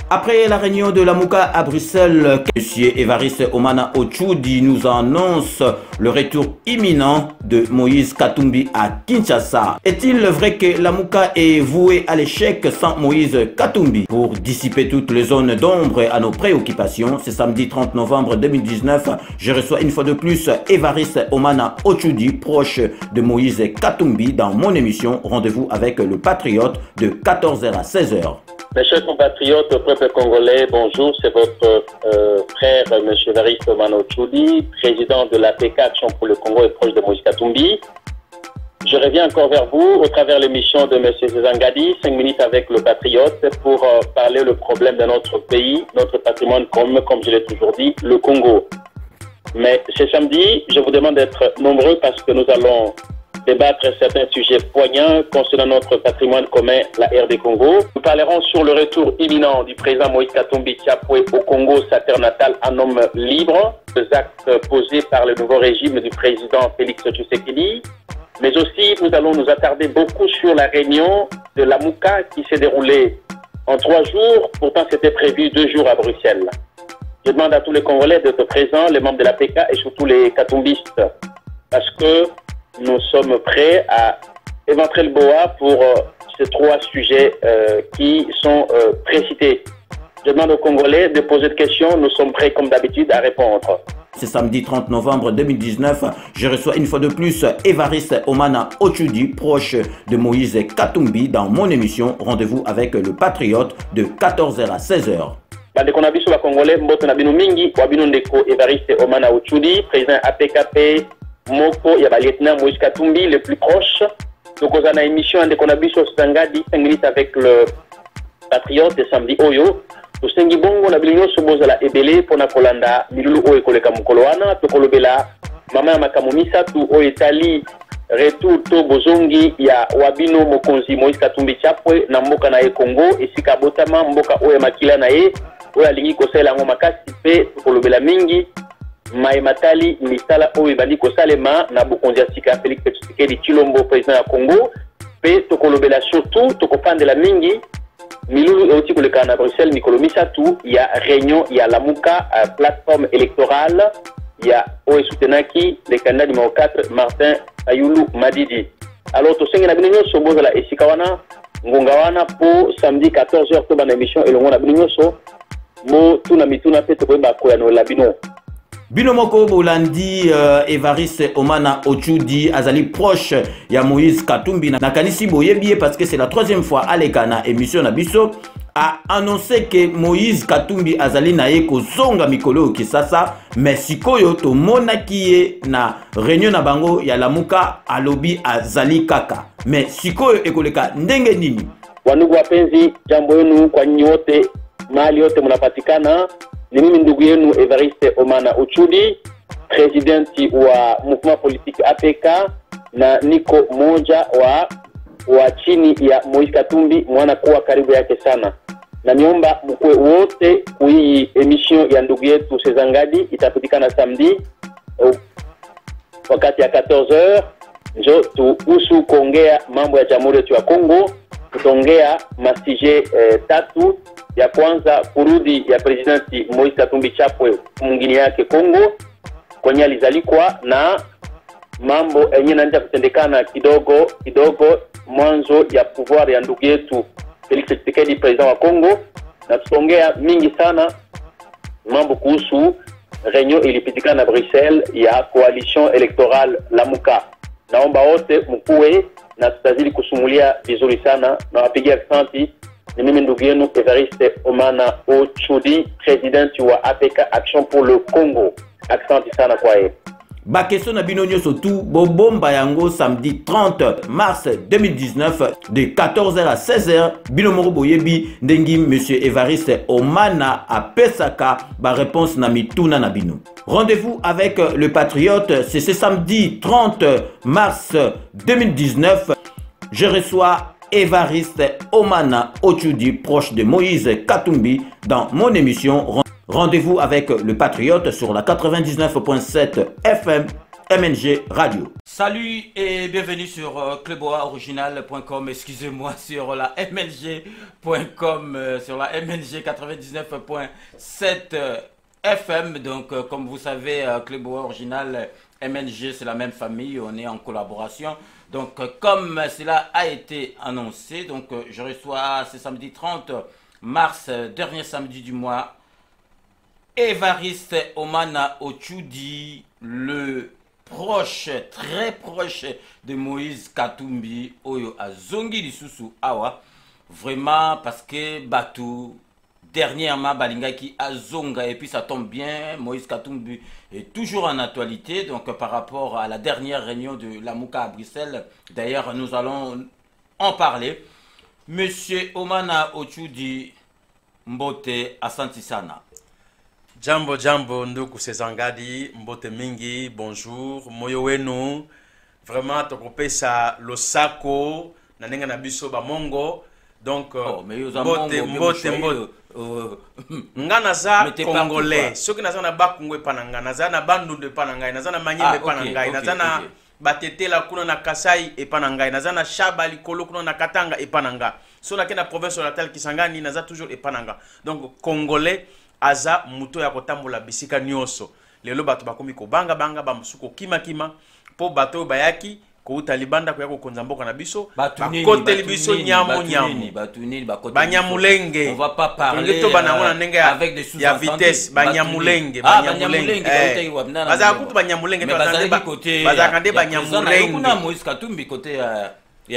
Après la réunion de la Mouka à Bruxelles, M. Évariste Omana Ochoudi nous annonce le retour imminent de Moïse Katumbi à Kinshasa. Est-il vrai que la Mouka est vouée à l'échec sans Moïse Katumbi? Pour dissiper toutes les zones d'ombre à nos préoccupations, ce samedi 30 novembre 2019, je reçois une fois de plus Évariste Omana Ochoudi, proche de Moïse Katumbi, dans mon émission Rendez-vous avec le Patriote de 14h à 16h. Mes chers compatriotes, peuple congolais, bonjour, c'est votre frère, M. Évariste Omana Ochoudi, président de l'APK Action pour le Congo et proche de Moïse Katumbi. Je reviens encore vers vous au travers l'émission de M. Zangadi, 5 minutes avec le Patriote, pour parler le problème de notre pays, notre patrimoine commun, comme je l'ai toujours dit, le Congo. Mais ce samedi, je vous demande d'être nombreux parce que nous allons débattre certains sujets poignants concernant notre patrimoine commun, la RD Congo. Nous parlerons sur le retour imminent du président Moïse Katumbi Tchapwe au Congo, sa terre natale, un homme libre, les actes posés par le nouveau régime du président Félix Tshisekedi. Mais aussi, nous allons nous attarder beaucoup sur la réunion de la Mouka qui s'est déroulée en 3 jours. Pourtant, c'était prévu 2 jours à Bruxelles. Je demande à tous les Congolais d'être présents, les membres de l'APK et surtout les Katumbistes, parce que nous sommes prêts à éventrer le boa pour ces 3 sujets qui sont précités. Je demande aux Congolais de poser des questions. Nous sommes prêts, comme d'habitude, à répondre. Ce samedi 30 novembre 2019, je reçois une fois de plus Évariste Omana Ochoudi, proche de Moïse Katumbi, dans mon émission Rendez-vous avec le Patriote de 14h à 16h. Bandeko na biso ba Congolais, mboto na bino mingi, wabino ndeko Évariste Omana Ochoudi, président APKP, Moko, il y a le lieutenant Moïse Katumbi, le plus proche. Donc, on a une émission de Konabiso Stangadi, 5 minutes avec le Patriote, samedi Oyo. Au Sengi Bongo, on a bien soboza la Ebele, Pona Kolanda, Milulu Oye Koleka Mukoloana, Tokolobela, Mama Makamumisa, tu Oyetali, Retour To Bozongi, ya Wabino Mokonzi, Moïse Katumbi Tchapwe, Namboka na Congo, et Sika Botama, Mboka Oye Makila na Oya Lingi Kosela Ngomakasi, Tokolobela Mingi. Maï Matali misala oyo ebandi kosalema na bokonzi ya sika Félix Tshisekedi Tshilombo, président ya Congo, pe tokolobela surtout tokopandela mingi milulu euti koleka na Bruxelles mikolo misatu ya réunion ya la Mouka, plateforme électorale ya oyo soutenaki le candidat numéro 4 Martin Fayulu Madidi. Alors tosenge na bino nyonso bozala esika wana ngonga wana po samedi 14h to bana émission elongo na bino nyonso mo tuna mituna pe tokoyeba koyano la bino. Binomoko Bolandi Évariste Omana Ochoudi azali proche ya Moïse Katumbi na kanisi boyebiye parce que c'est la 3e fois aleka na émission na biso a annoncé que Moïse Katumbi azali na ye kozonga mikolo Kisasa, mais sikoyo to monaki ye na réunion na bango ya la Mouka alobi azali kaka, mais sikoyo ekoleka ndenge nini? Wandugu wapenzi, jambo yenu kwa nyinyi wote mahali yote mnapatikana. Ni mimi ndugu yenu Évariste Omana Ochoudi, presidenti wa mouvement politique APK, na niko moja wa chini ya Moïse Katumbi, mwana kuwa karibu yake sana. Na niomba mkwe wote kui emission ya ndugu yetu Sezangadi itapatikana samedi wakati ya 14h. Njo tuhusu kuongea mambo ya Jamhuri yetu ya Kongo, tutaongea masije 3. Ya kwanza kurudi ya presidenti Moïse Katumbi Tchapwe mwingine yake Kongo kwenye alizalikwa na mambo yenye naanza kutendekana kidogo mwanzo ya pouvoir ya ndugu yetu Félix Tshisekedi, president wa Kongo, na tutaongea mingi sana mambo kuhusu réunion ilipitikana na Bruxelles ya coalition électorale la Mouka. Naomba wote mkuwe na tutazidi kusumulia vizuri sana na wapigia asante. Ni mimi ndugu yenu Évariste Omana Ochoudi, président wa APK Action pour le Congo. Asante sana kwa yeye. Ba question na bino nyoso tu bobomba yango samedi 30 mars 2019 de 14h à 16h. Bino moko boyebi ndengi monsieur Évariste Omana a pesaka ba réponse na mituna na bino. Rendez-vous avec le Patriote, c'est ce samedi 30 mars 2019. Je reçois Évariste Omana Ochoudi, proche de Moïse Katumbi, dans mon émission Rendez-vous avec le Patriote sur la 99.7 FM MNG Radio. Salut et bienvenue sur cluboriginal.com, excusez-moi, sur la MNG.com, sur la MNG 99.7 FM. Donc comme vous savez, Club Original, MNG c'est la même famille, on est en collaboration. Donc comme cela a été annoncé, donc je reçois ce samedi 30 mars, dernier samedi du mois, Évariste Omana Ochoudi, le proche, très proche de Moïse Katumbi, Oyo Azongi Lisusu Awa. Vraiment parce que Batou, dernièrement, Balingaki Azonga, et puis ça tombe bien, Moïse Katumbi est toujours en actualité, donc par rapport à la dernière réunion de la Mouka à Bruxelles. D'ailleurs, nous allons en parler. Monsieur Omana Ochoudi, Mbote Asantisana. Jambo jambo nduku sezangadi mbote mingi, bonjour moyo wenu, vraiment tokopesa losako na nenga na biso ba mongo, donc mbote nga naza congolais, soki naza na bakungwe pananga, naza na bandundu pananga, naza na manyembe pananga, naza na batetela kuna na Kasai epananga, naza na shaba likolo kuna na Katanga epananga, so na kena province orientale Kisangani naza toujours epananga. Donc congolais aza muto ya kotambola bisika nyonso. Lelo bato bakomi ko banga banga bamusuko kima kima po bato bayaki ko utalibanda ko yako konza mboka na biso bakote biso nyamo nyamo banyamulenge. On va pas parler avec des sous-entendus ya vitesse banyamulenge baza kutu banyamulenge baza kande banyamulenge. Kuna Moïse Katumbi côté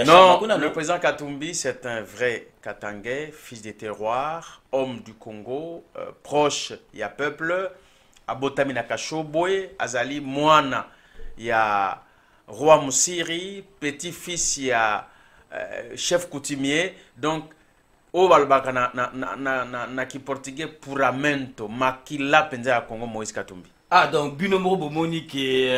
non, le président Katumbi, c'est un vrai Katangais, fils des terroirs, homme du Congo, proche, il y a peuple, Abotami Nakashoboy, Azali Moana, il y a roi Moussiri, petit-fils, il y a chef coutumier, donc, au Balbaka na ki portugais Puramento, Makila Penza Congo, Moïse Katumbi. Ah, donc, Binomoro Bomoni qui est.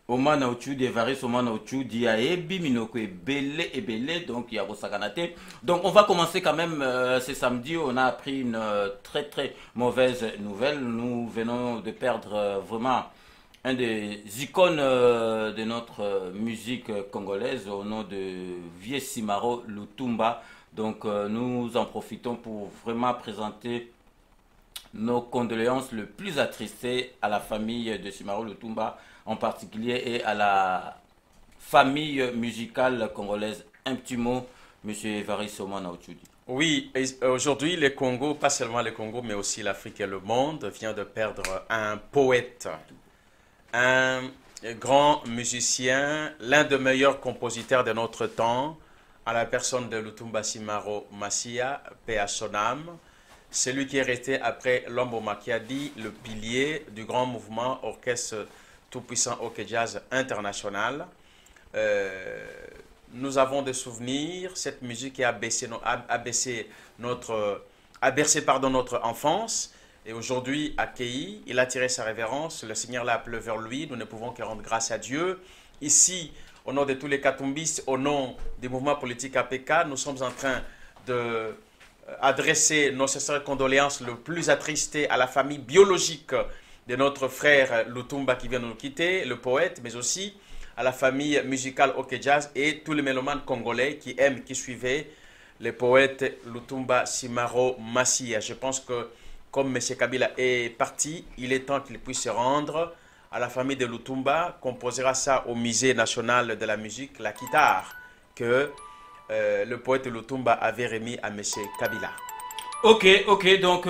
Omana Ochoudi, Évariste Omana Ochoudi, Aebi, Minoko et Belé, donc il y a Rosaganate. Donc on va commencer quand même ce samedi. On a appris une très mauvaise nouvelle. Nous venons de perdre vraiment un des icônes de notre musique congolaise au nom de Vieux Simaro Lutumba. Donc nous en profitons pour vraiment présenter nos condoléances le plus attristées à la famille de Simaro Lutumba en particulier et à la famille musicale congolaise. Un petit mot, monsieur Évariste Omana Ochoudi. Oui, aujourd'hui le Congo, pas seulement le Congo, mais aussi l'Afrique et le monde, vient de perdre un poète, un grand musicien, l'un des meilleurs compositeurs de notre temps, à la personne de Lutumba Simaro Masia, paix à son âme. Celui qui est resté après Lombo Makiadi, le pilier du grand mouvement orchestre tout-puissant OK Jazz International. Nous avons des souvenirs. Cette musique a bercé notre enfance. Et aujourd'hui, accueilli, il a tiré sa révérence. Le Seigneur l'a appelé vers lui. Nous ne pouvons que rendre grâce à Dieu. Ici, au nom de tous les Katumbistes, au nom des mouvements politiques APK, nous sommes en train de adresser nos sincères condoléances le plus attristées à la famille biologique de notre frère Lutumba qui vient de nous quitter, le poète, mais aussi à la famille musicale OK Jazz et tous les mélomanes congolais qui aiment, qui suivaient le poète Lutumba Simaro Masia. Je pense que comme M. Kabila est parti, il est temps qu'il puisse se rendre à la famille de Lutumba, composera ça au musée national de la musique, la guitare, que le poète Lutumba avait remis à M. Kabila. Ok, donc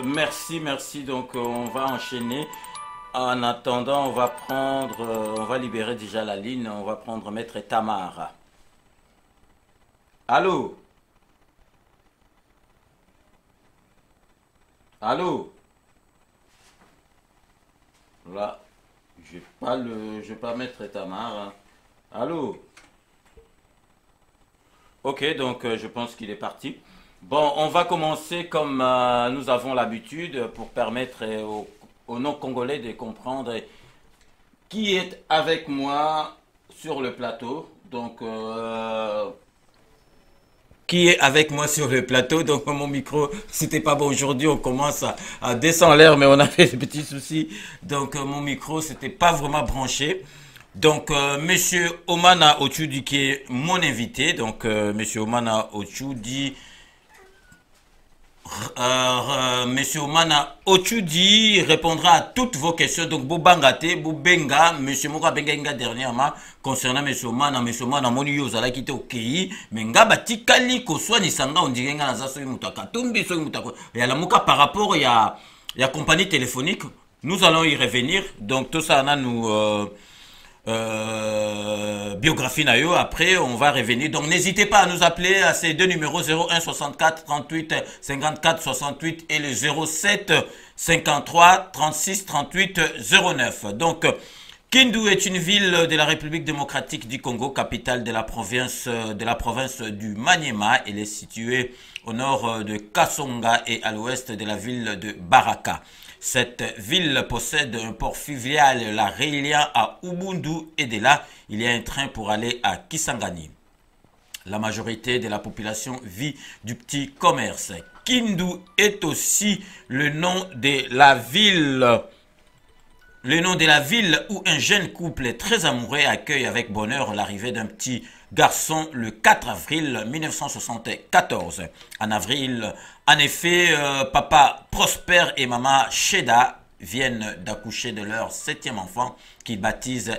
merci, donc on va enchaîner. En attendant, on va libérer déjà la ligne, on va prendre Maître Tamara. Allô? Là, je vais pas Maître Tamara. Allô? Ok, donc je pense qu'il est parti. Bon, on va commencer comme nous avons l'habitude pour permettre aux non-congolais de comprendre qui est avec moi sur le plateau. Donc, qui est avec moi sur le plateau. Donc mon micro, c'était pas bon aujourd'hui. On commence à descendre l'air, mais on avait des petits soucis. Donc mon micro, c'était pas vraiment branché. Donc Monsieur Omana Ochoudi qui est mon invité. Donc Monsieur Omana Ochoudi. Monsieur Omana Ochoudi répondra à toutes vos questions. Donc, Bobangate, Bobenga, Monsieur Moka Benga dernièrement, concernant Monsieur Omana, Moni Yozala qui était au Kei, mais nga batikali ko swani sanga on dirait nga naza soyi mutaka, tumbi soyi mutaka. Et à la Moka par rapport, il y a compagnie téléphonique, nous allons y revenir. Donc, tout ça, on a nous. Biographie Nayo, après on va revenir, donc n'hésitez pas à nous appeler à ces deux numéros 01 64 38 54 68 et le 07 53 36 38 09. Donc Kindu est une ville de la République démocratique du Congo, capitale de la province du Maniema. Elle est située au nord de Kasonga et à l'ouest de la ville de Baraka. Cette ville possède un port fluvial, la reliant à Ubundu, et de là, il y a un train pour aller à Kisangani. La majorité de la population vit du petit commerce. Kindu est aussi le nom de la ville. Le nom de la ville où un jeune couple très amoureux accueille avec bonheur l'arrivée d'un petit garçon le 4 avril 1974. En avril, en effet, papa Prosper et maman Sheda viennent d'accoucher de leur 7e enfant qu'ils baptisent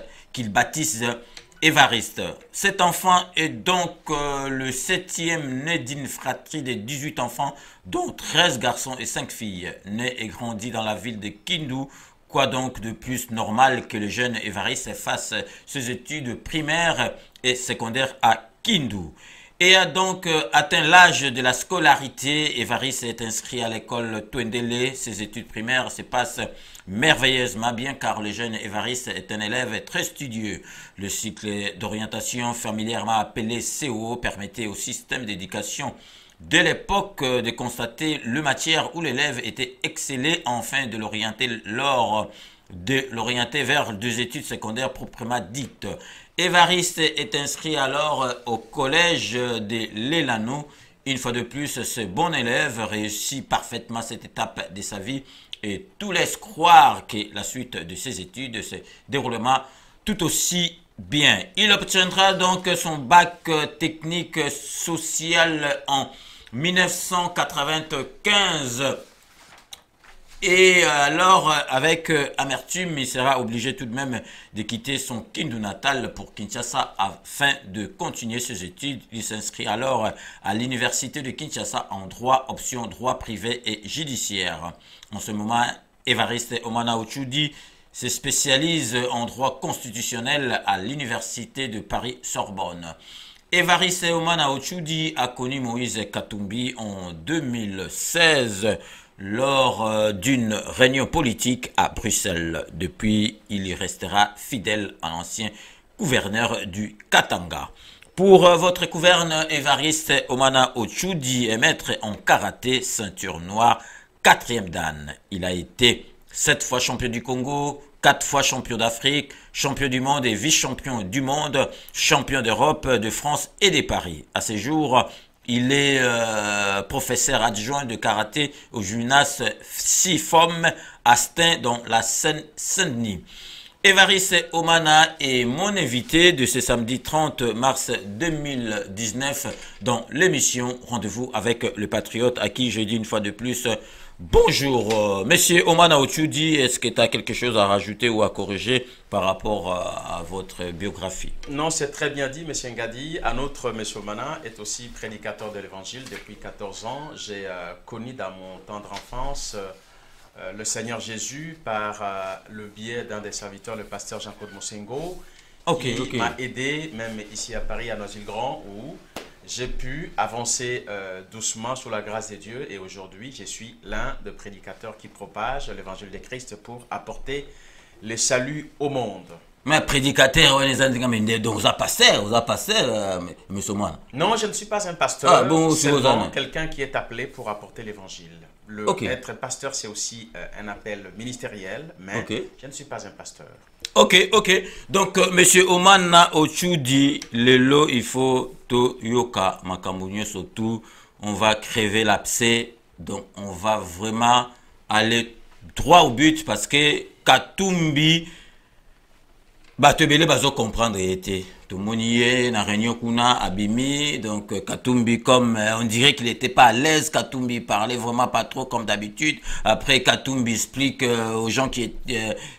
Évariste. Cet enfant est donc le 7e né d'une fratrie de 18 enfants, dont 13 garçons et 5 filles. Né et grandi dans la ville de Kindu, quoi donc de plus normal que le jeune Évariste fasse ses études primaires et secondaires à Kindu. Et a donc atteint l'âge de la scolarité. Évariste est inscrit à l'école Twendele. Ses études primaires se passent merveilleusement bien car le jeune Évariste est un élève très studieux. Le cycle d'orientation familièrement appelé CO permettait au système d'éducation de l'époque de constater le matière où l'élève était excellé, enfin de l'orienter vers des études secondaires proprement dites. Évariste est inscrit alors au collège de l'Elano. Une fois de plus, ce bon élève réussit parfaitement cette étape de sa vie et tout laisse croire que la suite de ses études se déroulera tout aussi bien. Il obtiendra donc son bac technique social en 1995 et alors avec amertume il sera obligé tout de même de quitter son Kindu natal pour Kinshasa afin de continuer ses études. Il s'inscrit alors à l'université de Kinshasa en droit, option droit privé et judiciaire. En ce moment, Évariste Omana Ochoudi se spécialise en droit constitutionnel à l'université de Paris-Sorbonne. Évariste Omana Ochoudi a connu Moïse Katumbi en 2016 lors d'une réunion politique à Bruxelles. Depuis, il y restera fidèle à l'ancien gouverneur du Katanga. Pour votre gouverne, Évariste Omana Ochoudi est maître en karaté, ceinture noire, 4e dan. Il a été 7 fois champion du Congo, 4 fois champion d'Afrique, champion du monde et vice-champion du monde, champion d'Europe, de France et de Paris. À ce jour, il est professeur adjoint de karaté au gymnase Sifom Astin dans la Seine-Saint-Denis. Évariste Omana est mon invité de ce samedi 30 mars 2019 dans l'émission Rendez-vous avec le Patriote, à qui je dis une fois de plus bonjour. Monsieur Omana Ochoudi, est-ce que tu as quelque chose à rajouter ou à corriger par rapport à votre biographie? Non, c'est très bien dit, monsieur Ngadi. Un autre, monsieur Omana, est aussi prédicateur de l'évangile depuis 14 ans. J'ai connu dans mon tendre enfance le Seigneur Jésus par le biais d'un des serviteurs, le pasteur Jean-Claude Moussengo, qui m'a aidé, même ici à Paris, à Noisy-le-Grand, où j'ai pu avancer doucement sous la grâce de Dieu. Et aujourd'hui, je suis l'un des prédicateurs qui propage l'évangile de Christ pour apporter le salut au monde. Mais prédicateur, on est donc vous avez passé, monsieur Omana. Non, je ne suis pas un pasteur. Ah, bon, c'est quelqu'un qui est appelé pour apporter l'évangile. Être pasteur, c'est aussi un appel ministériel, mais je ne suis pas un pasteur. Ok, ok. Donc, monsieur Omana Ochudi, lelo, il faut to yoka makamunyo surtout. On va crever l'abcès. Donc, on va vraiment aller droit au but parce que Katumbi, Batebele bazo comprendre était. Tout le monde y est, na réunion kuna abimi, donc Katumbi comme on dirait qu'il n'était pas à l'aise, Katumbi parlait vraiment pas trop comme d'habitude. Après Katumbi explique aux gens qui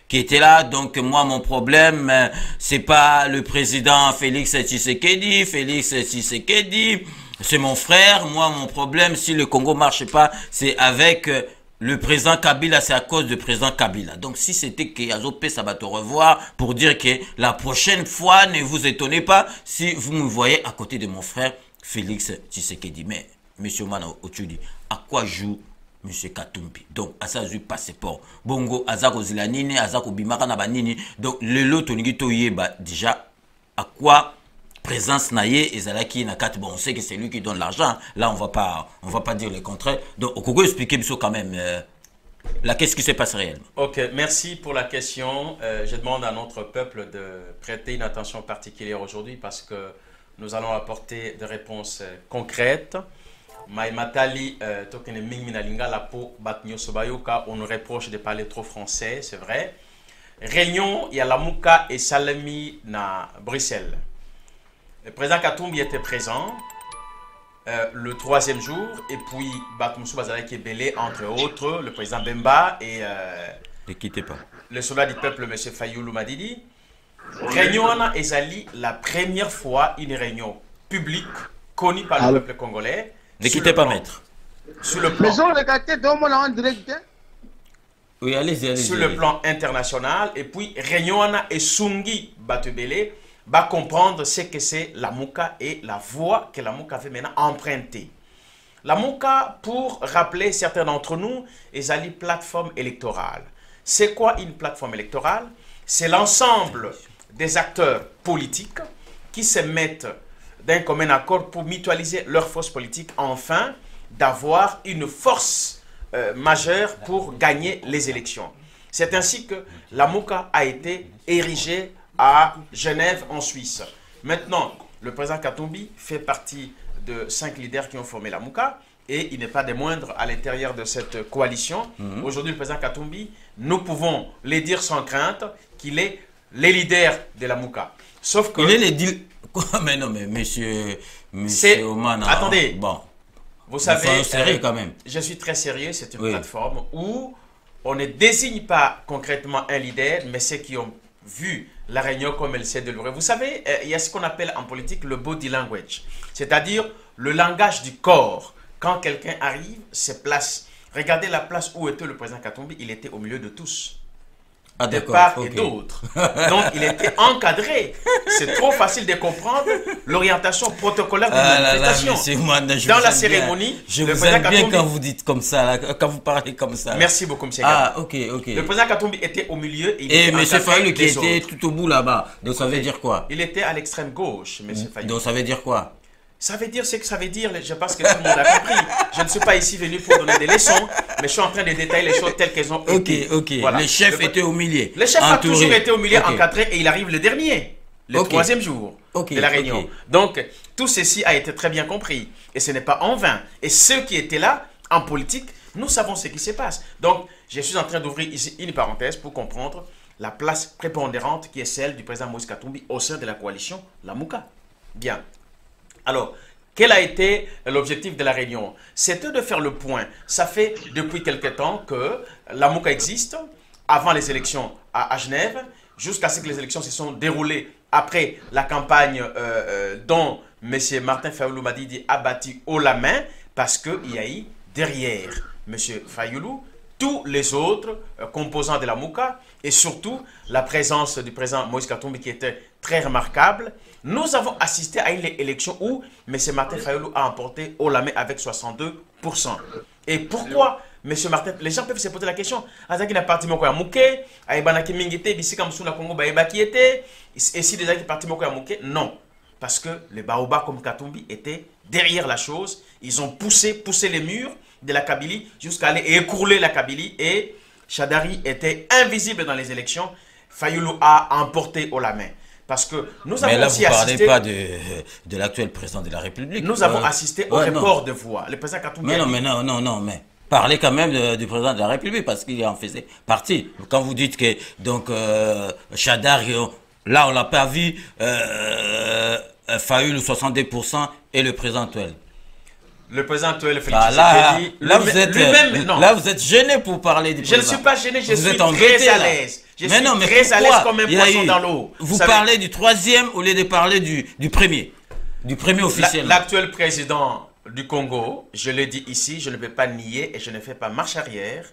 étaient là, donc moi mon problème c'est pas le président Félix Tshisekedi, c'est mon frère, moi mon problème si le Congo marche pas, c'est avec le président Kabila, c'est à cause du président Kabila. Donc, si c'était que Azopé, ça va te revoir pour dire que la prochaine fois, ne vous étonnez pas si vous me voyez à côté de mon frère Félix Tshisekedi. Mais, monsieur Mana Ochudi, à quoi joue monsieur Katumbi? Donc, à ça, joue passeport. Bongo, Azako Zilanini, Azako Bimaka Nabanini. Donc, le lot, déjà, à quoi présence naïe et Zalaki Nakat, bon, on sait que c'est lui qui donne l'argent. Là, on va pas dire le contraire. Donc, on peut expliquer quand même là, qu'est-ce qui se passe réellement. Ok, merci pour la question. Je demande à notre peuple de prêter une attention particulière aujourd'hui parce que nous allons apporter des réponses concrètes. Maïmatali, Tokene Mingminalinga, la peau Batnyo Sobayoka, on nous reproche de parler trop français, c'est vrai. Réunion, il y a la Mouka et Salami na Bruxelles. Le président Katumbi était présent le 3e jour, et puis Batmoussou Bazalaki Belé, entre autres, le président Bemba et ne quittez pas. Le soldat du peuple, M. Fayoulou Madidi. Réunion Ana Ezali, la première fois, une réunion publique connue par le peuple congolais. Ne quittez pas, maître. Sur le plan. Oui, allez-y. Sur le plan international, et puis Réunion Ana et Sungi Batebele va comprendre ce que c'est la Mouka et la voie que la Mouka fait maintenant emprunter. La Mouka, pour rappeler certains d'entre nous, est une plateforme électorale. C'est quoi une plateforme électorale? C'est l'ensemble des acteurs politiques qui se mettent d'un commun accord pour mutualiser leurs forces politiques afin d'avoir une force majeure pour gagner les élections. C'est ainsi que la Mouka a été érigée à Genève, en Suisse. Maintenant, le président Katumbi fait partie de 5 leaders qui ont formé la Mouka et il n'est pas des moindres à l'intérieur de cette coalition. Aujourd'hui, le président Katumbi, nous pouvons les dire sans crainte qu'il est les leaders de la Mouka. Sauf que... Il est les leaders... Mais non, mais monsieur Oman... Attendez, bon, vous savez, sérieux quand même. Je suis très sérieux, c'est une plateforme où on ne désigne pas concrètement un leader, mais ceux qui ont vu la réunion comme elle s'est déroulée. Vous savez, il y a ce qu'on appelle en politique le body language, c'est-à-dire le langage du corps. Quand quelqu'un arrive, se place. Regardez la place où était le président Katumbi, il était au milieu de tous. De part et d'autre. Donc, il était encadré. C'est trop facile de comprendre l'orientation protocolaire de manifestation. Dans la cérémonie, je vous aime bien quand vous dites comme ça, quand vous parlez comme ça. Merci beaucoup, M. Ah, ok. Le président Katumbi était au milieu. Et M. Fayoulou qui était tout au bout là-bas. Donc, ça veut dire quoi? Il était à l'extrême gauche, M. Fayoulou. Donc, ça veut dire quoi? Ça veut dire ce que ça veut dire, je pense que tout le monde a compris. Je ne suis pas ici venu pour donner des leçons, mais je suis en train de détailler les choses telles qu'elles ont été. Ok. Voilà. Le chef était au milieu. Le chef a toujours été au milieu, encadré, et il arrive le dernier, le 3e jour de la réunion. Donc, tout ceci a été très bien compris. Et ce n'est pas en vain. Et ceux qui étaient là, en politique, nous savons ce qui se passe. Donc, je suis en train d'ouvrir ici une parenthèse pour comprendre la place prépondérante qui est celle du président Moïse Katumbi au sein de la coalition, la Mouka. Bien. Alors, quel a été l'objectif de la réunion? C'était de faire le point. Ça fait depuis quelque temps que la Mouka existe, avant les élections à Genève, jusqu'à ce que les élections se sont déroulées après la campagne dont M. Martin Fayoulou Madidi a bâti haut la main, parce qu'il y a eu derrière M. Fayoulou tous les autres composants de la Mouka, et surtout la présence du président Moïse Katumbi qui était très remarquable. Nous avons assisté à une élection où M. Martin Fayoulou a emporté haut la main avec 62%. Et pourquoi M. Martin, les gens peuvent se poser la question, Azaki n'a parti moko ya mouké, Aïbanaki Mingite, Bissika Msuna Congo Baïbaki était, et si des gens parti moko ya mouké, non. Parce que les Baobas comme Katumbi étaient derrière la chose, ils ont poussé les murs de la Kabylie jusqu'à aller écrouler la Kabylie, et Chadari était invisible dans les élections. Fayoulou a emporté haut la main. Parce que nous avons Mais là, aussi vous ne parlez assisté... pas de l'actuel président de la République. Nous avons assisté au report de voix. Le président Katumbi... Mais parlez quand même du président de la République parce qu'il en faisait partie. Quand vous dites que donc Chadar, là on l'a pas vu, Fayoulou 62% et le président Touel. Le président Touel, Félix là, vous êtes gêné pour parler du président. Je ne suis pas gêné, je suis très à l'aise. Je suis très à l'aise comme un poisson dans l'eau. Vous parlez du troisième au lieu de parler du premier. Du premier officiel. L'actuel président du Congo, je le dis ici, je ne peux pas nier et je ne fais pas marche arrière.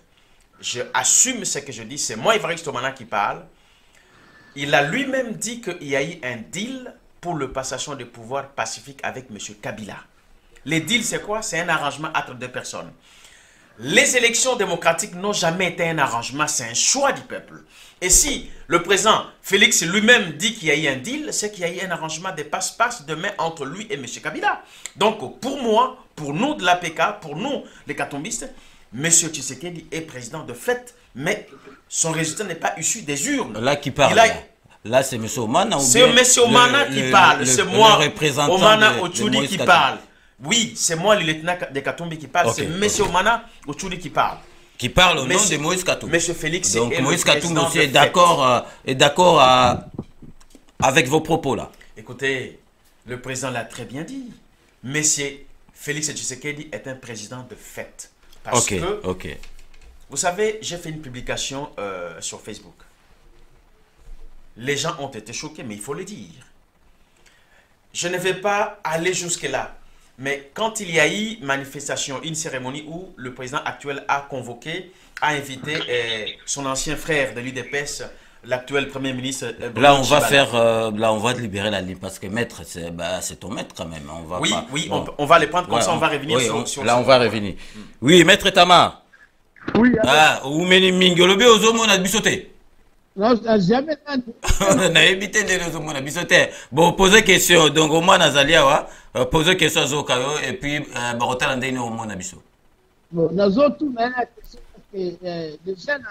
Je assume ce que je dis. C'est moi, Évariste Omana, qui parle. Il a lui-même dit qu'il y a eu un deal pour le passation de pouvoir pacifique avec M. Kabila. Les deals, c'est quoi? C'est un arrangement entre deux personnes. Les élections démocratiques n'ont jamais été un arrangement, c'est un choix du peuple. Et si le président Félix lui-même dit qu'il y a eu un deal, c'est qu'il y a eu un arrangement de passe-passe de main entre lui et M. Kabila. Donc pour moi, pour nous de l'APK, pour nous les katumbistes, M. Tshisekedi est président de fait, mais son résultat n'est pas issu des urnes. Là qui parle. Là c'est M. Omana. C'est M. Omana qui parle, c'est moi, Omana Ochoudi qui parle. Oui, c'est moi le lieutenant de Katumbi qui parle, c'est M. Omana Ochoudi qui parle. Qui parle au nom de Moïse Katumbi. M. Félix donc Moïse Katumbi aussi est d'accord avec vos propos là. Écoutez, le président l'a très bien dit. M. Félix Tshisekedi est un président de fait. Parce que, vous savez, j'ai fait une publication sur Facebook. Les gens ont été choqués, mais il faut le dire. Je ne vais pas aller jusque-là. Mais quand il y a eu manifestation, une cérémonie où le président actuel a convoqué, a invité son ancien frère de l'UDPS, l'actuel premier ministre. Là, on va là, on va libérer la ligne parce que maître, c'est ton maître quand même. On va on va les prendre comme ça, on va revenir sur là, on va revenir. Oui, maître Tamar. Oui. Ou meni mingolobe ozomo na bisote. Non, jamais. Na évité de ozomo na bisote. Bon, poser question. Donc au moins Nazalia poser question à Zokayo et puis Barota Landeni au moins na biso. Bon, nazo tout na question que déjà na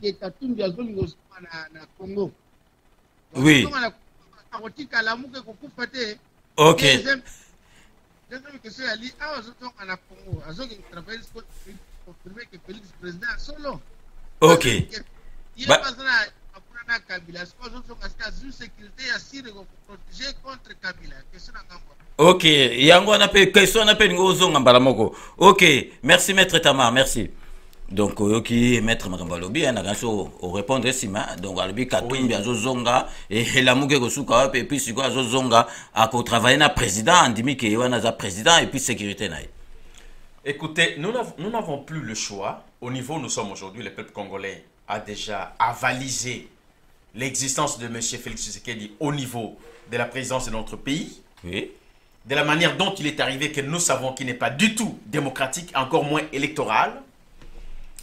que Katumbi azoli na Congo. Oui. OK. Deuxième question ali azoto na Congo. Azoki travailler pour confirmer que Félix président solo. OK. Il a pas na Kabila, sécurité assure protéger contre Kabila. OK, yango on appelle question on appelle ngozonga mbala moko. OK, merci maître Tamar, merci. Donc oki maître Makambalobi na gaso au répondre sima donc alobi Katumbi azozonga et la muke kosuka et puis siko azozonga à ko travailler na président andimi ke wana za président et puis sécurité na. Écoutez, nous n'avons plus le choix. Au niveau où nous sommes aujourd'hui, le peuple congolais a déjà avalisé l'existence de M. Félix Tshisekedi au niveau de la présidence de notre pays. Oui. De la manière dont il est arrivé, que nous savons qu'il n'est pas du tout démocratique, encore moins électoral.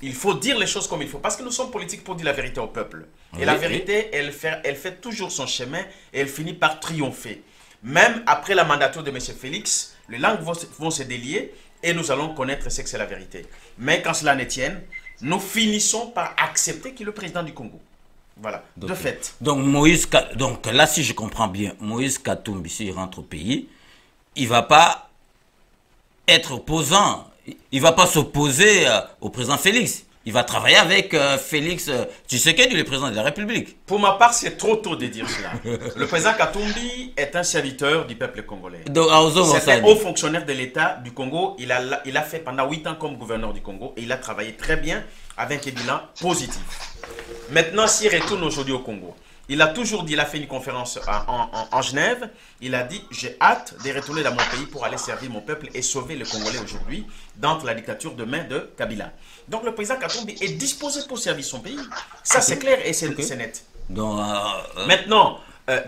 Il faut dire les choses comme il faut, parce que nous sommes politiques pour dire la vérité au peuple. Et la vérité, elle fait toujours son chemin et elle finit par triompher. Même après la mandature de M. Félix, les langues vont se délier et nous allons connaître ce que c'est la vérité. Mais quand cela ne tienne, nous finissons par accepter qu'il est le président du Congo. Voilà, de fait. Donc, donc là, si je comprends bien, Moïse Katumbi, s'il rentre au pays, il ne va pas être opposant. Il ne va pas s'opposer au président Félix. Il va travailler avec Félix Tshisekedi, le président de la République. Pour ma part, c'est trop tôt de dire cela. Le président Katumbi est un serviteur du peuple congolais. C'est un haut fonctionnaire de l'État du Congo. Il a fait pendant 8 ans comme gouverneur du Congo et il a travaillé très bien avec un bilan positif. Maintenant, s'il retourne aujourd'hui au Congo, il a toujours dit, il a fait une conférence en Genève, il a dit « J'ai hâte de retourner dans mon pays pour aller servir mon peuple et sauver le Congolais aujourd'hui d'entre la dictature de main de Kabila. » Donc le président Katumbi est disposé pour servir son pays. Ça c'est clair et c'est net. Donc, maintenant,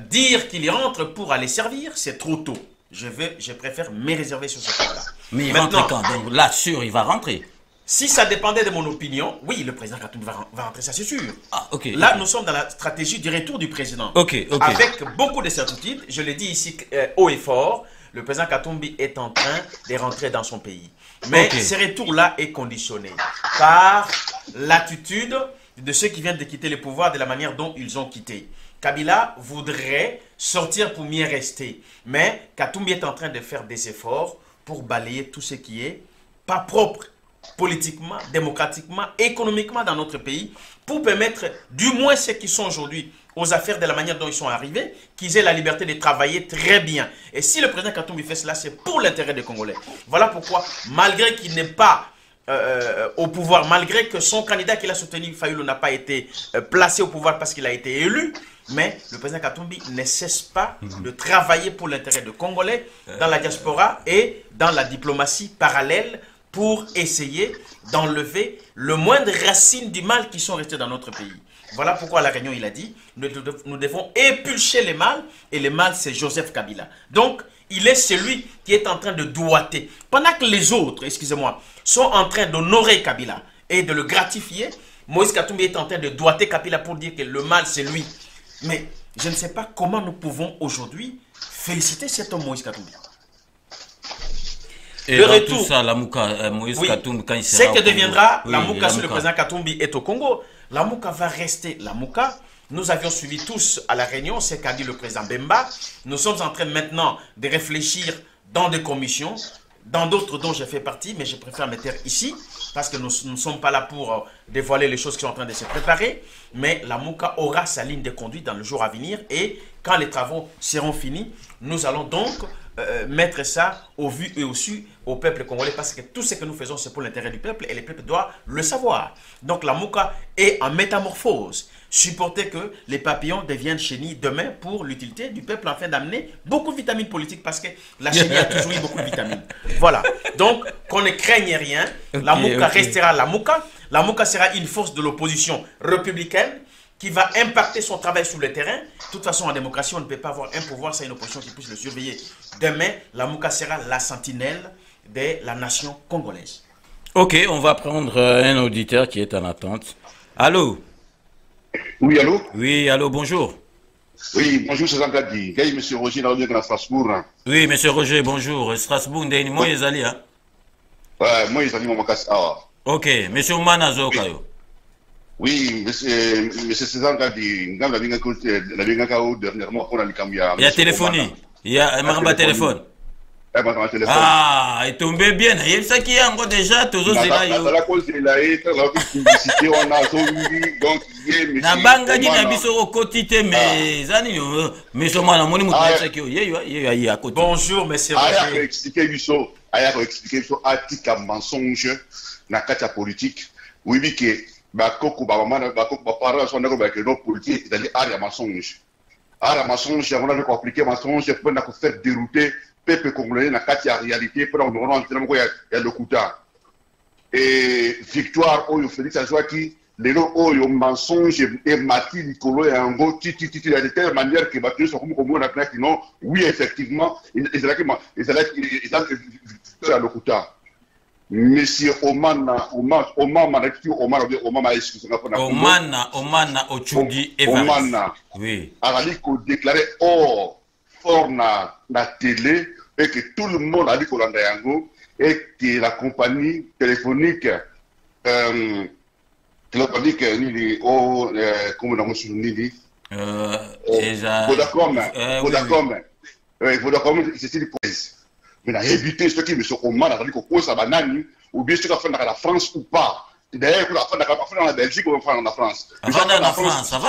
dire qu'il y rentre pour aller servir, c'est trop tôt. Je préfère me réserver sur ce point-là. Mais il rentre quand? Donc là, sûr, il va rentrer. Si ça dépendait de mon opinion, oui, le président Katumbi va rentrer, ça c'est sûr. Ah, okay, là, nous sommes dans la stratégie du retour du président. Avec beaucoup de certitudes, je l'ai dit ici haut et fort, le président Katumbi est en train de rentrer dans son pays. Mais ce retour-là est conditionné par l'attitude de ceux qui viennent de quitter le pouvoir de la manière dont ils ont quitté. Kabila voudrait sortir pour mieux rester. Mais Katumbi est en train de faire des efforts pour balayer tout ce qui est pas propre politiquement, démocratiquement, économiquement dans notre pays, pour permettre du moins ceux qui sont aujourd'hui aux affaires de la manière dont ils sont arrivés, qu'ils aient la liberté de travailler très bien. Et si le président Katumbi fait cela, c'est pour l'intérêt des Congolais. Voilà pourquoi, malgré qu'il n'est pas au pouvoir, malgré que son candidat qu'il a soutenu, Fayulu, n'a pas été placé au pouvoir parce qu'il a été élu, mais le président Katumbi ne cesse pas de travailler pour l'intérêt des Congolais dans la diaspora et dans la diplomatie parallèle pour essayer d'enlever le moindre racine du mal qui sont restés dans notre pays. Voilà pourquoi à la réunion, il a dit, nous devons épulcher les mâles, et les mâles, c'est Joseph Kabila. Donc, il est celui qui est en train de doigter. Pendant que les autres, excusez-moi, sont en train d'honorer Kabila et de le gratifier, Moïse Katumbi est en train de doigter Kabila pour dire que le mal, c'est lui. Mais je ne sais pas comment nous pouvons aujourd'hui féliciter cet homme Moïse Katumbi. Et le dans retour, tout ça, la Mouka, Moïse Katumbi, quand il c'est sera que au Congo, deviendra oui, la Mouka si le Mouka. président Katumbi est au Congo. La Mouka va rester la Mouka. Nous avions suivi tous à la réunion ce qu'a dit le président Bemba. Nous sommes en train maintenant de réfléchir dans des commissions, dans d'autres dont j'ai fait partie, mais je préfère me taire ici parce que nous ne sommes pas là pour dévoiler les choses qui sont en train de se préparer. Mais la Mouka aura sa ligne de conduite dans le jour à venir et quand les travaux seront finis, nous allons donc mettre ça au vu et au su au peuple congolais parce que tout ce que nous faisons c'est pour l'intérêt du peuple et le peuple doit le savoir. Donc la Mouka est en métamorphose. Supporter que les papillons deviennent chenilles demain pour l'utilité du peuple afin d'amener beaucoup de vitamines politiques parce que la chenille a toujours eu beaucoup de vitamines. Voilà. Donc qu'on ne craigne rien. La Mouka restera la Mouka. La Mouka sera une force de l'opposition républicaine qui va impacter son travail sur le terrain. De toute façon, en démocratie, on ne peut pas avoir un pouvoir sans une opposition qui puisse le surveiller. Demain, la Mouka sera la sentinelle de la nation congolaise. Ok, on va prendre un auditeur qui est en attente. Allô? Oui, allô? Oui, allô, bonjour. Oui, bonjour, c'est Zankadi. Hey, monsieur Roger, dans le Strasbourg. Oui, monsieur Roger, bonjour. Strasbourg, Ndeni, moi, Ezali, hein? Ouais, moi, Ezali, mon makas. Ah. Ok, monsieur Oumana Zokayo. Oui, monsieur César Gadi, la Bingakao, dernièrement, on a le Kambia. Il y a téléphonie. Il y a un téléphone. Ah, il tombe bien. Il y a ça qui est encore déjà, tous les là. La cause de la publicité, on a donc, na banga di na biso au quotidien mais zani monsieur Oumana moni mutu ça qui est à côté. Bonjour, monsieur Roger. Aya expliquer biso atika mensonge na kata politique. Oui, oui, que bakoko babamana bakoko baparents sont d'accord avec nos politiques c'est-à-dire aria mensonge on a compliqué mensonge pour na faire dérouter peuple congolais na kati ya réalité pour on rentrer mo ya lokuta et victoire oyo Félix Antoine lelo oyo mensonge et mati likolo ya ngo titi de telle manière que battu sont comme on a plein que non oui effectivement ils à lokuta. Monsieur Omana Ochudi Evariste. Oui. Ali ko déclaré hors fort na télé et que tout le monde a dit qu'on l'a yango et que la compagnie téléphonique ni comment on dit Vodacom c'est le police. Mais la éviter ce qui me sont au mal à cause de banane ou bien ce qu'on fait dans la France ou pas. D'ailleurs, on a fait dans la Belgique ou on fait dans la France. Avant dans la France, ça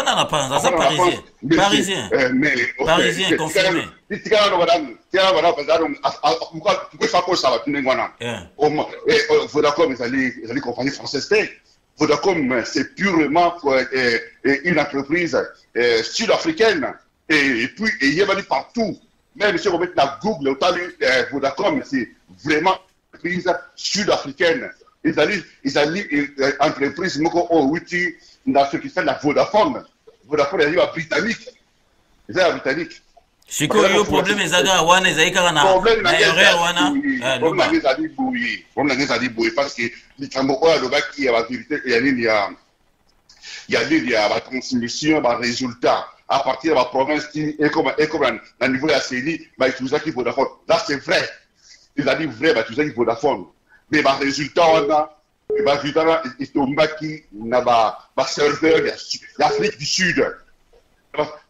parisien. Mais parisien confirmé. Vodacom, ils compagnie française. Vodacom, c'est purement une entreprise sud-africaine. Et puis, il y a partout. Même monsieur Robert na Google, Vodacom, c'est vraiment une entreprise sud-africaine. Ils allaient entreprise, dans ce qui fait la Vodafone. Vodafone est britannique. Ils sont britanniques. Si vous avez un problème, vous avez un problème. Parce que les Cambodgiens, il y a la vérité, il y a la transmission, le résultat. À partir de la province, et comme à niveau de la CENI, tout ça qui Vodafone. Là, c'est vrai. Ils ont dit vrai, tout ça qui Vodafone. Mais le résultat, on a résultat il tombe qui n'a pas serveur d'Afrique du Sud.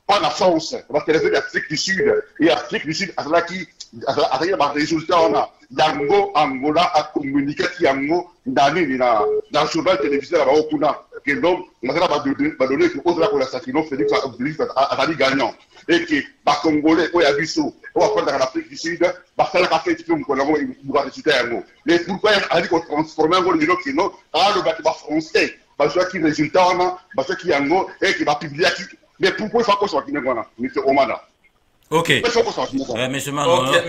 Pas la France, parce que les d'Afrique du Sud et Afrique du Sud, là qui arrive à résultat, on a Yango, Angola a communiqué qui Yango dans le journal télévisé là-bas au Kuna, que donc on va donner que autre là pour l'assassinat Félix a gagnant et que les Congolais au Yabiso, on va prendre dans l'Afrique du Sud, parce que la café tu peux me voir résultat Yango. Mais pourquoi il a dit qu'on transformait Yango le qui non, le bâtiment français, parce que résultat on a, parce que Yango et qui va publier qui. Mais pourquoi il faut qu'on soit qui n'est pas là, M. Omana? Ok. Monsieur Mano, là,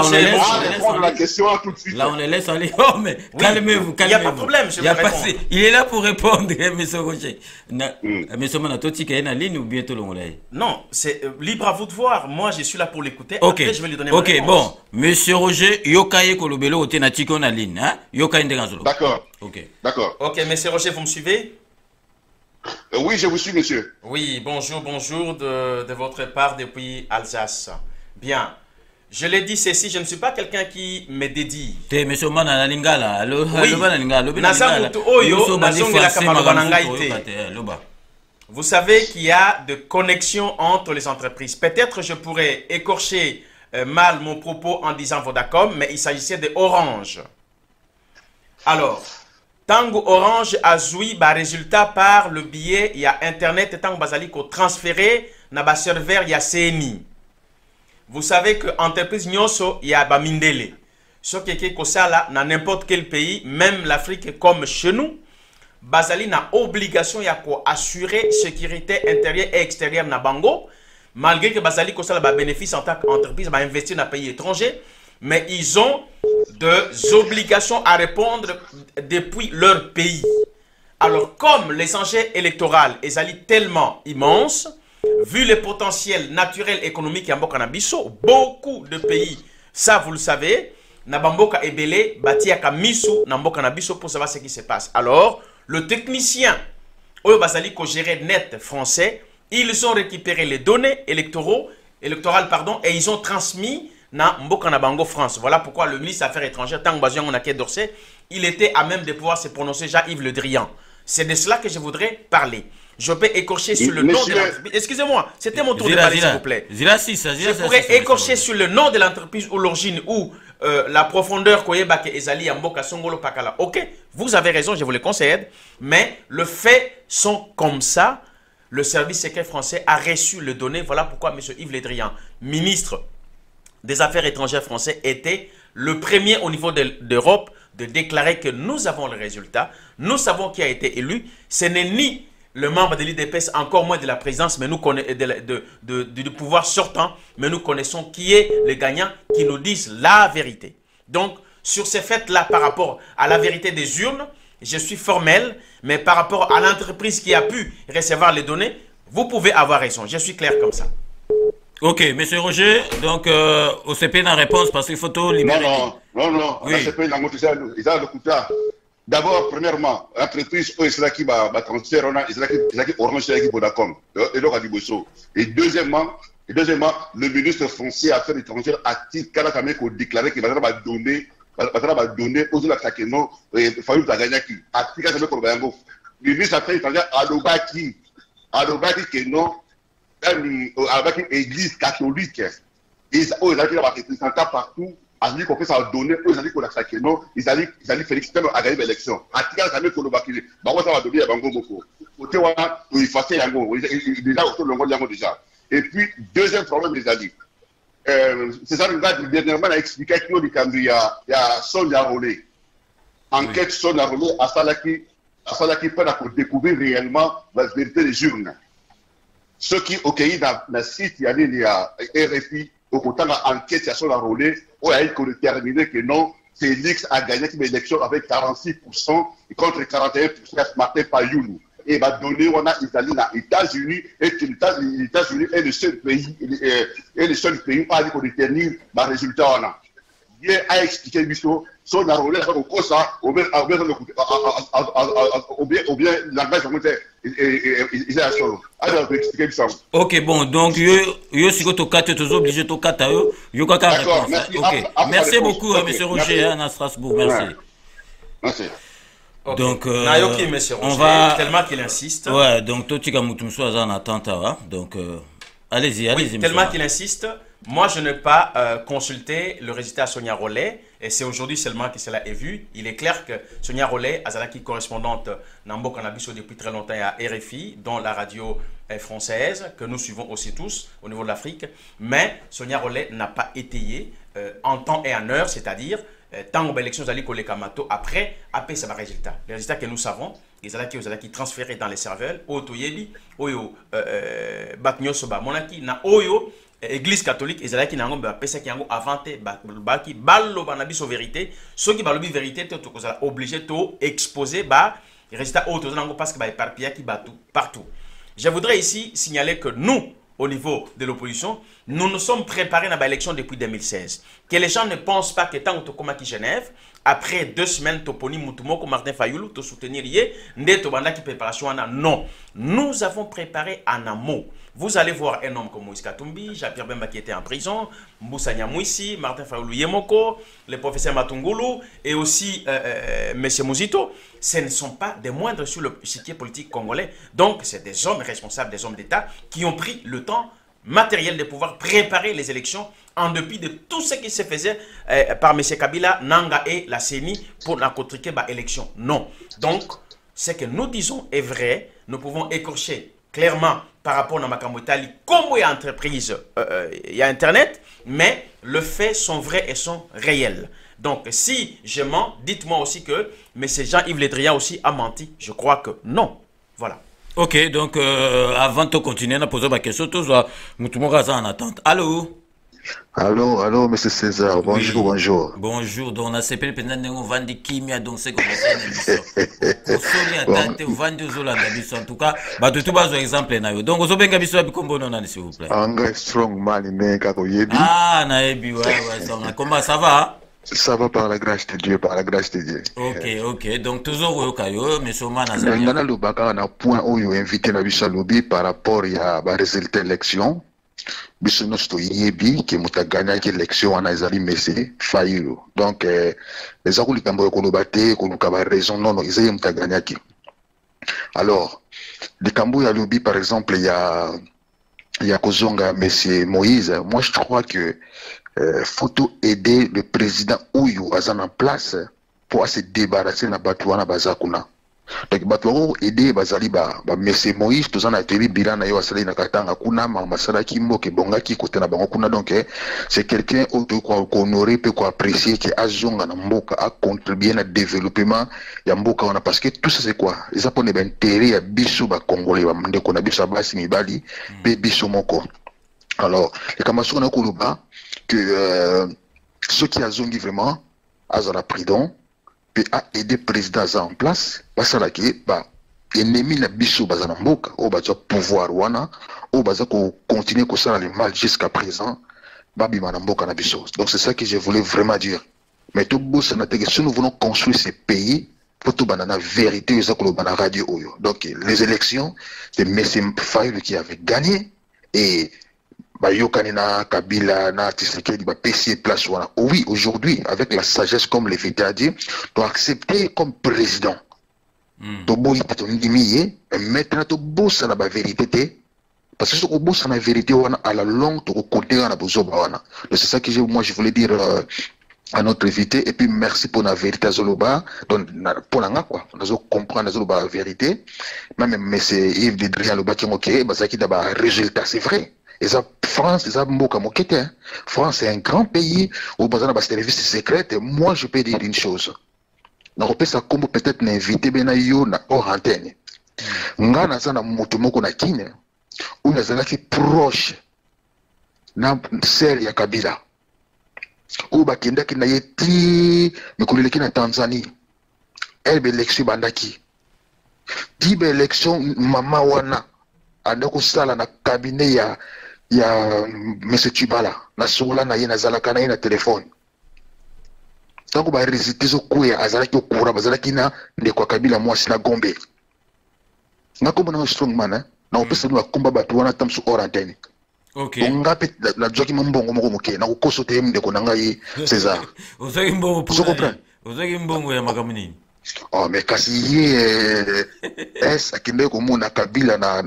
on les laisse répondre la question tout de suite. Là, on les laisse aller. Oh, mais calmez-vous, calmez-vous. Il n'y a pas de problème, je vais répondre. Il est là pour répondre, M. Roger. M. Mano, toi, tu es en ligne ou bientôt le relais? Non, c'est libre à vous de voir. Moi, je suis là pour l'écouter. Ok. Après, je vais lui donner ma réponse. Ok, bon. Monsieur Roger, Yokaye Kolobelo, Otenatiko en ligne. Yokaye Ndengazolo. D'accord. Ok. D'accord. Ok, monsieur Roger, vous me suivez? Oui, je vous suis, monsieur. Oui, bonjour de votre part depuis Alsace. Bien, je l'ai dit ceci, je ne suis pas quelqu'un qui me dédie. Monsieur Mana Lingala, vous savez qu'il y a de connexions entre les entreprises. Peut-être je pourrais écorcher mal mon propos en disant Vodacom, mais il s'agissait de Orange. Alors, Tango Orange a joué bah, résultat par le billet, il y a Internet, Tango Bazali ko transféré, na ba serveur, il y a CNI. Vous savez que entreprise Nyoso, il y a ba Mindele. Ce qui est que ça là, dans n'importe quel pays, même l'Afrique comme chez nous, Bazali n'a obligation ya ko assurer sécurité intérieure et extérieure na bango, malgré que Bazali ko ça ba bénéfice en tant qu'entreprise, ba investir dans pays étranger, mais ils ont des obligations à répondre depuis leur pays. Alors, comme les enjeux électoraux est tellement immense, vu le potentiel naturel économique en Bokanabiso, beaucoup de pays, ça vous le savez, Nabamboka Ebele, Batiaka Misu, Nambokanabiso pour savoir ce qui se passe. Alors, le technicien, Oyo Bazali, ko géré net français, ils ont récupéré les données électorales, et ils ont transmis na Mbokana Bango France. Voilà pourquoi le ministre des Affaires étrangères, Tango Bazian Onake d'Orsay, il était à même de pouvoir se prononcer, Jean-Yves Le Drian. C'est de cela que je voudrais parler. Je peux écorcher sur le nom de l'entreprise. Excusez-moi, c'était mon tour de parler, s'il vous plaît. Je pourrais écorcher sur le nom de l'entreprise ou l'origine ou la profondeur Koyeba ke Ezali Mboka Songolo Pakala. Ok, vous avez raison, je vous le conseille, mais le fait sont comme ça. Le service secret français a reçu le données. Voilà pourquoi M. Yves Le Drian, ministre des Affaires étrangères français, était le premier au niveau d'Europe de déclarer que nous avons le résultat. Nous savons qui a été élu. Ce n'est ni le membre de l'IDPS, encore moins de la présidence, mais nous connaissons du pouvoir sortant, mais nous connaissons qui est le gagnant, qui nous disent la vérité. Donc, sur ces faits-là, par rapport à la vérité des urnes, je suis formel, mais par rapport à l'entreprise qui a pu recevoir les données, vous pouvez avoir raison. Je suis clair comme ça. Ok, monsieur Roger, donc au CP dans la réponse parce qu'il faut tout libérer. Non, oui. CP dans le quota. D'abord, premièrement, l'entreprise qui va transférer, qui Orange qui Vodacom, et donc à Dibosso. Et deuxièmement, le ministre français Affaires étrangères a-t-il déclaré qu'il va donner aux autres Takeno, et Fayou Taganyaki, le ministre Affaires étrangères a que non. Avec une église catholique, ils ont des représentants partout, ils ont fait ça donner, ils ont dit qu'on a saqué, non, ils ont dit Félix Temo a gagné l'élection. À qui a jamais qu'on va quitter, bah ça va donner à Bango Boko. Côté ouana, il faut faire Yango, déjà autour de Yango déjà. Et puis deuxième problème des alliés, c'est ça le gars dernièrement a expliqué qu'il y a Sonia Rolé, enquête Sonia Rolé à Salaki pour découvrir réellement la vérité des urnes. Ceux qui au pays dans le site, il y a RFI, au côté de l'enquête sur la relais, où il a déterminé que non, Félix a gagné l'élection avec 46% contre 41% ce matin par Youlou. Et il va donner, on a Italie, les États-Unis, et que les États-Unis est le seul pays, où il faut déterminer le résultat. Il a expliqué son relais au ça, ou bien langage ok, bon, donc yo si to kate to obligé to kata yo kaka réponse. Ok. Merci beaucoup monsieur Roger à Strasbourg, merci. Merci. Okay. Donc, Nayoki, monsieur on Roger, va... tellement qu'il insiste. Ouais, donc, Totika Moutoumsou en attente, hein. Donc, allez-y, allez-y. Oui, tellement qu'il insiste. Moi, je n'ai pas consulté le résultat à Sonia Rollet, et c'est aujourd'hui seulement que cela est vu. Il est clair que Sonia Rollet, Azalaki correspondante Nambo Kanabiso depuis très longtemps à RFI, dont la radio française, que nous suivons aussi tous au niveau de l'Afrique, mais Sonia Rollet n'a pas étayé en temps et en heure, c'est-à-dire tant que l'élection Zali Kolekamato, après, ça va résultat. Les résultats que nous savons, les qui transférés dans les serveurs, Oto Yebi, Oyo, Baknyo Soba, Monaki, na Oyo, Église catholique, ils allaient qui n'ont pas pensé qu'ils ont inventé, qui ballo banabiso vérité, ceux qui ballo vérité, tu es obligé de exposer, les résultats autres, parce que éparpillé qui bat partout. Je voudrais ici signaler que nous, au niveau de l'opposition, nous nous sommes préparés dans l'élection depuis 2016. Que les gens ne pensent pas que tant que tu Genève, après 2 semaines, Toponi Moutoumoko, Martin Fayoulou, te soutenir, qui préparation. Non, nous avons préparé en amont. Vous allez voir un homme comme Moïse Katumbi, Jean-Pierre Bemba qui était en prison, Moussa Nyamouissi, Martin Fayoulou Yemoko, le professeur Matungulu et aussi M. Mouzito. Ce ne sont pas des moindres sur le chiquier politique congolais. Donc, c'est des hommes responsables, des hommes d'État qui ont pris le temps matériel de pouvoir préparer les élections en dépit de tout ce qui se faisait par M. Kabila, Nanga et la CENI pour la contriquer l'élection. Non. Donc, ce que nous disons est vrai. Nous pouvons écorcher clairement par rapport à Makambo Itali, comme il y a entreprise, il y a Internet, mais les faits sont vrais et sont réels. Donc, si je mens, dites-moi aussi que M. Jean-Yves Le Drian aussi a menti. Je crois que non. Voilà. Ok, donc avant de continuer, on a posé ma question. Tout ça, nous en attente. Allô? Allô, allô, M. César. Bonjour, oui. Bonjour. Bonjour. Donc, on a CPL pendant on vend des kimia, donc c'est comme ça. En tout cas, tout bas exemple. Donc, on a bien gabiso s'il vous plaît. Anga strong man, ah, naebi, ouais, comment ça va? Ça va par la grâce de Dieu, par la grâce de Dieu. Ok. Donc, toujours au Kayo, M. Omana. Nana Lubaka, on a point où il a invité la Lobby par rapport à la résultat de l'élection. Biso no sto yebi ke mutaganya ki élection wana ezali messé Fayulu. Donc les akuli kambo ko lobate ko lukaba raison non ezali mutaganya ki. Alors, les kambo ya lobby par exemple il y a Kozonga monsieur Moïse. Moi je crois que faut aider le président Ouyou Azan en place pour se débarrasser na batouana bazakuna. Donc batouana aider bazali ba monsieur Moïse tous en a été bilan yo asali na katanga kuna masala ki mboke bongaki côté na bango kuna. Donc c'est quelqu'un autre qu'on honorer peut qu'on apprécier qui azonga na mboka a contribuer na développement ya mboka on a parce que tout ça c'est quoi les japonais ben intérêt ya biso ba congolais ba ndeko na biso basi mibali pe biso moko. Alors les kamaso na kuluba que ceux qui azongi vraiment azara pridon a aidé le président en place parce que ennemi na biso bazana mboka o baza pouvoir wana o baza ko continuer ko ça le mal jusqu'à présent babi na mboka na biso. Donc c'est ça que je voulais vraiment dire. Mais tout boss na teke si nous voulons construire ce pays faut tout banana vérité ça ko bana radio oyo. Donc les élections c'est M. Fayulu qui avait gagné et Bayokani na Kabila na Tshisekedi ba PC place wana. Oui, aujourd'hui avec la sagesse comme les Vitadi doit accepter comme président. Tobo itondimiye maintenant to bossa na ba vérité parce que ce ko bossa na vérité wana à la longue to côté na bozoba wana. C'est ça que moi je voulais dire à notre invité et puis merci pour la vérité Zoloba donc pour la quoi on doit comprendre Zoloba la vérité même monsieur Yves Le Drian le baki OK bazaki d'aba résultat c'est vrai. Et ça, France, ça France est un grand pays où besoin de services secrets. Moi, je peux dire une chose. On peut ça comme peut-être n'inviter Benayo na hors antenne. Nga na sana mutumoko na kine ou na zana qui proche na sel ya Kabila. Ou bakenda ki na yeti mikulile ki na Tanzanie. Elle be élection bandaki. Di be élection mama wana andako sala na cabinet ya M. Tchibala na sola na yena zalaka na téléphone. Tango ba résultat zo kuya azalaki okura bazalaki na ndeko Kabila mwasi na Gombe. Ngako na strong man na opesa no akomba batu wana tamsu orantene. OK. Onga pe la joki mbongo moko moke na kokoso te ndeko na ngai César. Ozaki mbongo pour. Ozaki mbongo ya makamuni. Oh, mais kasi akinde komona Kabila na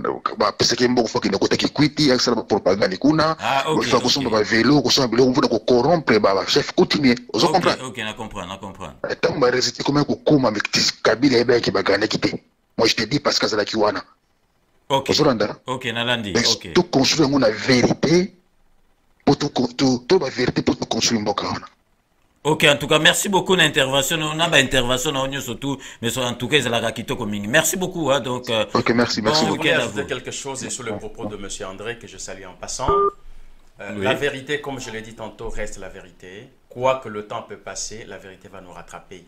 pesa kembo kwa kina kota kikwiti akisala propaganda kuna kwa kusoma ba velo kusoma bilo mvuna ko corrompre ba chef coutumier ozo comprendre. OK, na comprendre. Tant ba réciter comment ko kuma avec Kabila eba ki bagana kité. Moi je te dis parce que ça la kiwana. OK. OK, na landi. OK. Tout construire une vérité pour tout la vérité pour tout construire mboka. OK, en tout cas, merci beaucoup l'intervention. On a une intervention surtout, mais en tout cas, c'est la Kitoko Mingi. Merci beaucoup. Hein, donc, OK, merci beaucoup. Je voulais ajouter quelque chose et sur le propos de M. André que je salue en passant. Oui. La vérité, comme je l'ai dit tantôt, reste la vérité. Quoi que le temps peut passer, la vérité va nous rattraper.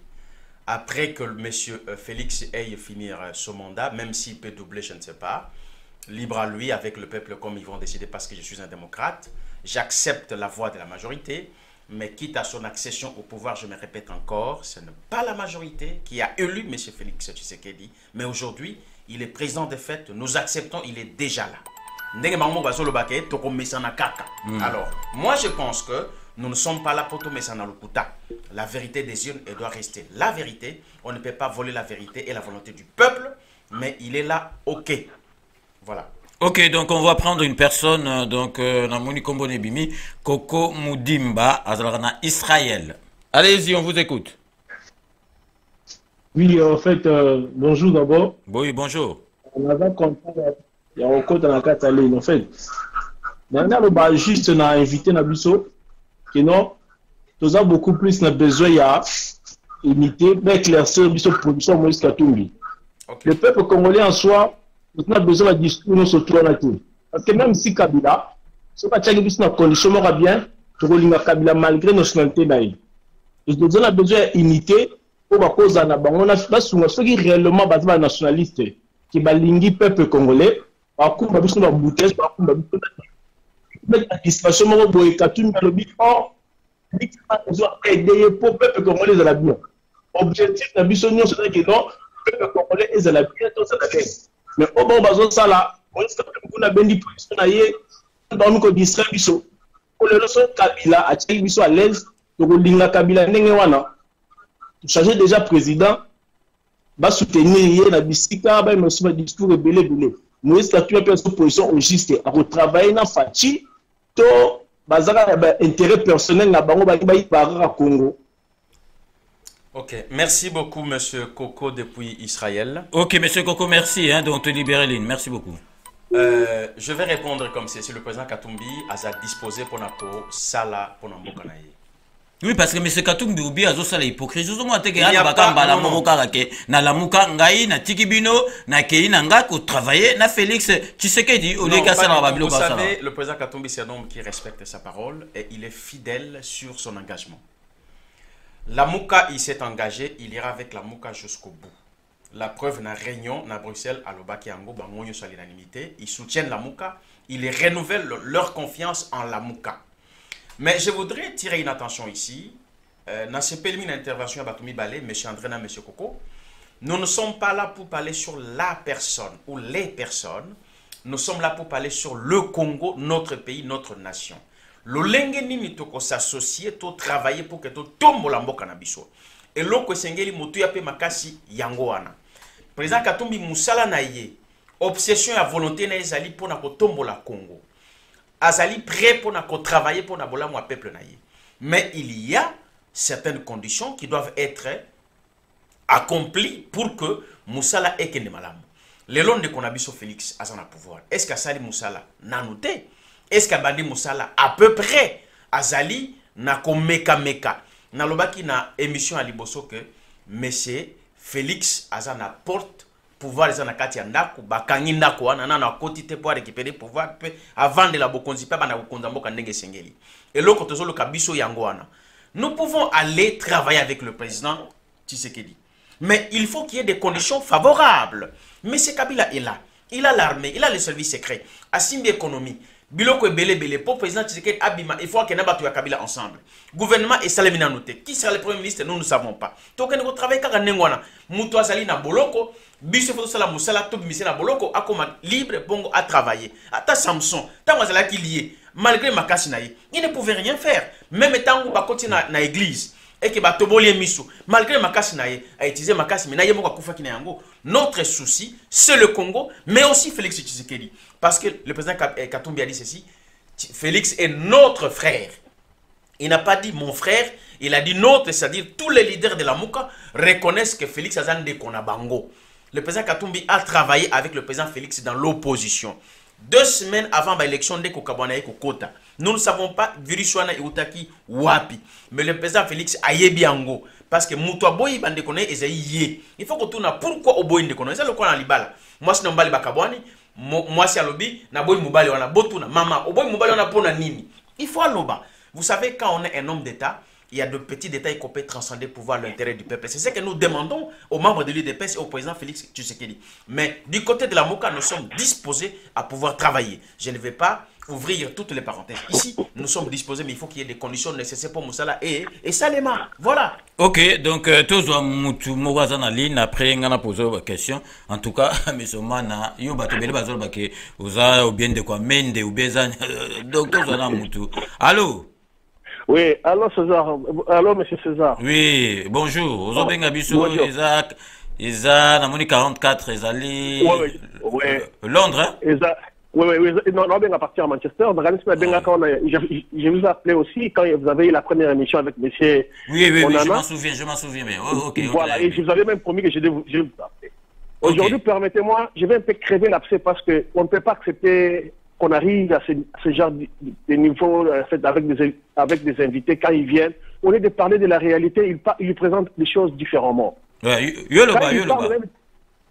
Après que M. Félix aille finir son mandat, même s'il peut doubler, je ne sais pas, libre à lui avec le peuple comme ils vont décider parce que je suis un démocrate. J'accepte la voix de la majorité. Mais quitte à son accession au pouvoir, je me répète encore, ce n'est pas la majorité qui a élu M. Félix Tshisekedi. Mais aujourd'hui, il est président de fait, nous acceptons, il est déjà là. Alors, moi je pense que nous ne sommes pas là pour tout mettre dans le kuta. La vérité des urnes, elle doit rester la vérité. On ne peut pas voler la vérité et la volonté du peuple, mais il est là, OK. Voilà. OK, donc on va prendre une personne, donc, Namoni Kombo Nebimi, Koko Moudimba, Azalana Israël. Allez-y, on vous écoute. Oui, en fait, bonjour d'abord. Oui, bonjour. On avait contact, il y a encore dans la carte à ligne, en fait. Maintenant, on va juste inviter Nabiso, que non, nous avons beaucoup plus besoin d'unité, d'éclaircir la production Moïse Katumbi. Le peuple congolais en soi, nous avons besoin de discours sur tout. Parce que même si Kabila, ce n'est pas une condition bien, Kabila malgré nos nationalités. Nous avons besoin d'unité pour cause de la ceux qui réellement sont nationalistes, qui balingui peuple congolais, par contre, nous avons besoin de distraction, nous avons aider pour peuple congolais à la bien. Objectif de la mission, c'est que non, peuple congolais est à la bien, tout ça bien. Mais au bon bazon ça là, on est capable de bendi position naie dans nous distrait biso. Pour le leçon Kabila a tchèque biso à l'aise, to linga Kabila ndenge wana. Changer déjà président va soutenir na bisika ba me souba discours belé. Nous statut un personne position au juste à retravailler na fachi to bazaka intérêt personnel na bango ba à Congo. OK. Merci beaucoup, M. Koko, depuis Israël. OK, M. Koko, merci. Hein, donc, te libérer ligne. Merci beaucoup. Je vais répondre comme c'est. Si le président Katumbi a disposé pour Nako, Sala, pour Nambokanaye. Oui, parce que M. Katumbi oublie à ça l'hypocrisie. Je me dis que la bakamba la moruka na la muka ngai na tikibino na kei nanga ko travailler na Félix Tshisekedi au lieu qu'à ça la babilo. Vous savez, le président Katumbi c'est un homme qui respecte sa parole et il est fidèle sur son engagement. La Mouka, il s'est engagé, il ira avec la Mouka jusqu'au bout. La preuve, dans la réunion, à Bruxelles, à l'Obakiango, Bangonyo sur l'unanimité, ils soutiennent la Mouka, ils renouvellent leur confiance en la Mouka. Mais je voudrais tirer une attention ici. Dans ce pays, une intervention à Batoumi Balé, M. Andrena, M. Koko, nous ne sommes pas là pour parler sur la personne ou les personnes. Nous sommes là pour parler sur le Congo, notre pays, notre nation. Lolenge nini toko s'associer to travailler pour que to tombo la mboka na biso et loko sengeli motu ya pe makasi yango wana président Katumbi musala na ye obsession ya volonté na ezali pour na ko tombo la Congo azali prêt pour na ko travailler pour na bola mo peuple na ye mais il y a certaines conditions qui doivent être accomplies pour que musala ekende malamu lelo nde kona biso Félix azana pouvoir est-ce que sali musala na noté. Est-ce que Bandi Moussala à peu près Azali na ko meka na lobaki na émission à Liboso que monsieur Félix azana porte pouvoir les anakati andako bakangi ndako wana na kotite pour récupérer pouvoir avant de la bokonzi pa bana bokonza mboka ndenge sengeli et loko tozolo kabiso yango wana nous pouvons aller travailler avec le président Tshisekedi mais il faut qu'il y ait des conditions favorables. Mais ce Kabila est là, il a l'armée, il a les services secrets asimbi économie biloko belé pour président Tshisekedi abima il faut que na batu ya Kabila ensemble gouvernement et salemina noté qui sera le premier ministre nous ne savons pas to que nous travailler kaka nengwana muto azali na boloko biso fo sala musala to bimisi na boloko akoma libre bongo à travailler ata Samson tango azala ki lié malgré makasi na ye il ne pouvait rien faire même tango ba continuer na église et que batoboli miso malgré makasi naye a utilisé makasi mais naye moko kufa ki na yango. Notre souci c'est le Congo mais aussi Félix Tshisekedi parce que le président Katumbi a dit ceci, Félix est notre frère. Il n'a pas dit mon frère, il a dit notre, c'est-à-dire tous les leaders de la Mouka reconnaissent que Félix Azande Konabango. Le président Katumbi a travaillé avec le président Félix dans l'opposition. 2 semaines avant l'élection de Kokabwana et Kokota, nous ne savons pas Viriswana et Utaki Wapi. Mais le président Félix a yebiango. Parce que Moutoua Boy Bandekone et Zaïe. Il faut qu'on tourne pourquoi au Boy Ndekone. C'est le quoi dans l'Ibala. Moi, c'est Nambali Bakabwani. Moi, c'est Alobi. Naboy Moubali, on a Botuna. Maman, au Boy Moubali, on a Pona Nini. Il faut Aloba. Vous savez, quand on est un homme d'État, il y a de petits détails qu'on peut transcender pour voir l'intérêt du peuple. C'est ce que nous demandons aux membres de l'UDPS et au président Félix Tshisekedi. Mais du côté de la Mouka, nous sommes disposés à pouvoir travailler. Je ne vais pas ouvrir toutes les parenthèses. Ici, nous sommes disposés, mais il faut qu'il y ait des conditions nécessaires pour Moussala et Salema. Voilà. Ok, donc, tous les gens ligne après, on a posé une question. En tout cas, mais ce moment, il y a bien de quoi, Mende ou bien, donc, tous les gens. Allô? Oui, allô César. Allô Monsieur César. Oui, bonjour. Aujourd'hui, Isaac, Namoni 44, Ezali. Oui. Londres. Oui. Non, on va partir à Manchester. Je vous ai appelé aussi quand vous avez eu la première émission avec Monsieur. Oui, je m'en souviens. Mais, voilà, et je vous avais même promis que je vais vous appeler. Aujourd'hui, permettez-moi, je vais un peu crever l'abcès parce qu'on ne peut pas accepter qu'on arrive à ce genre de niveau avec des invités quand ils viennent. Au lieu de parler de la réalité, ils présentent des choses différemment. Au moins,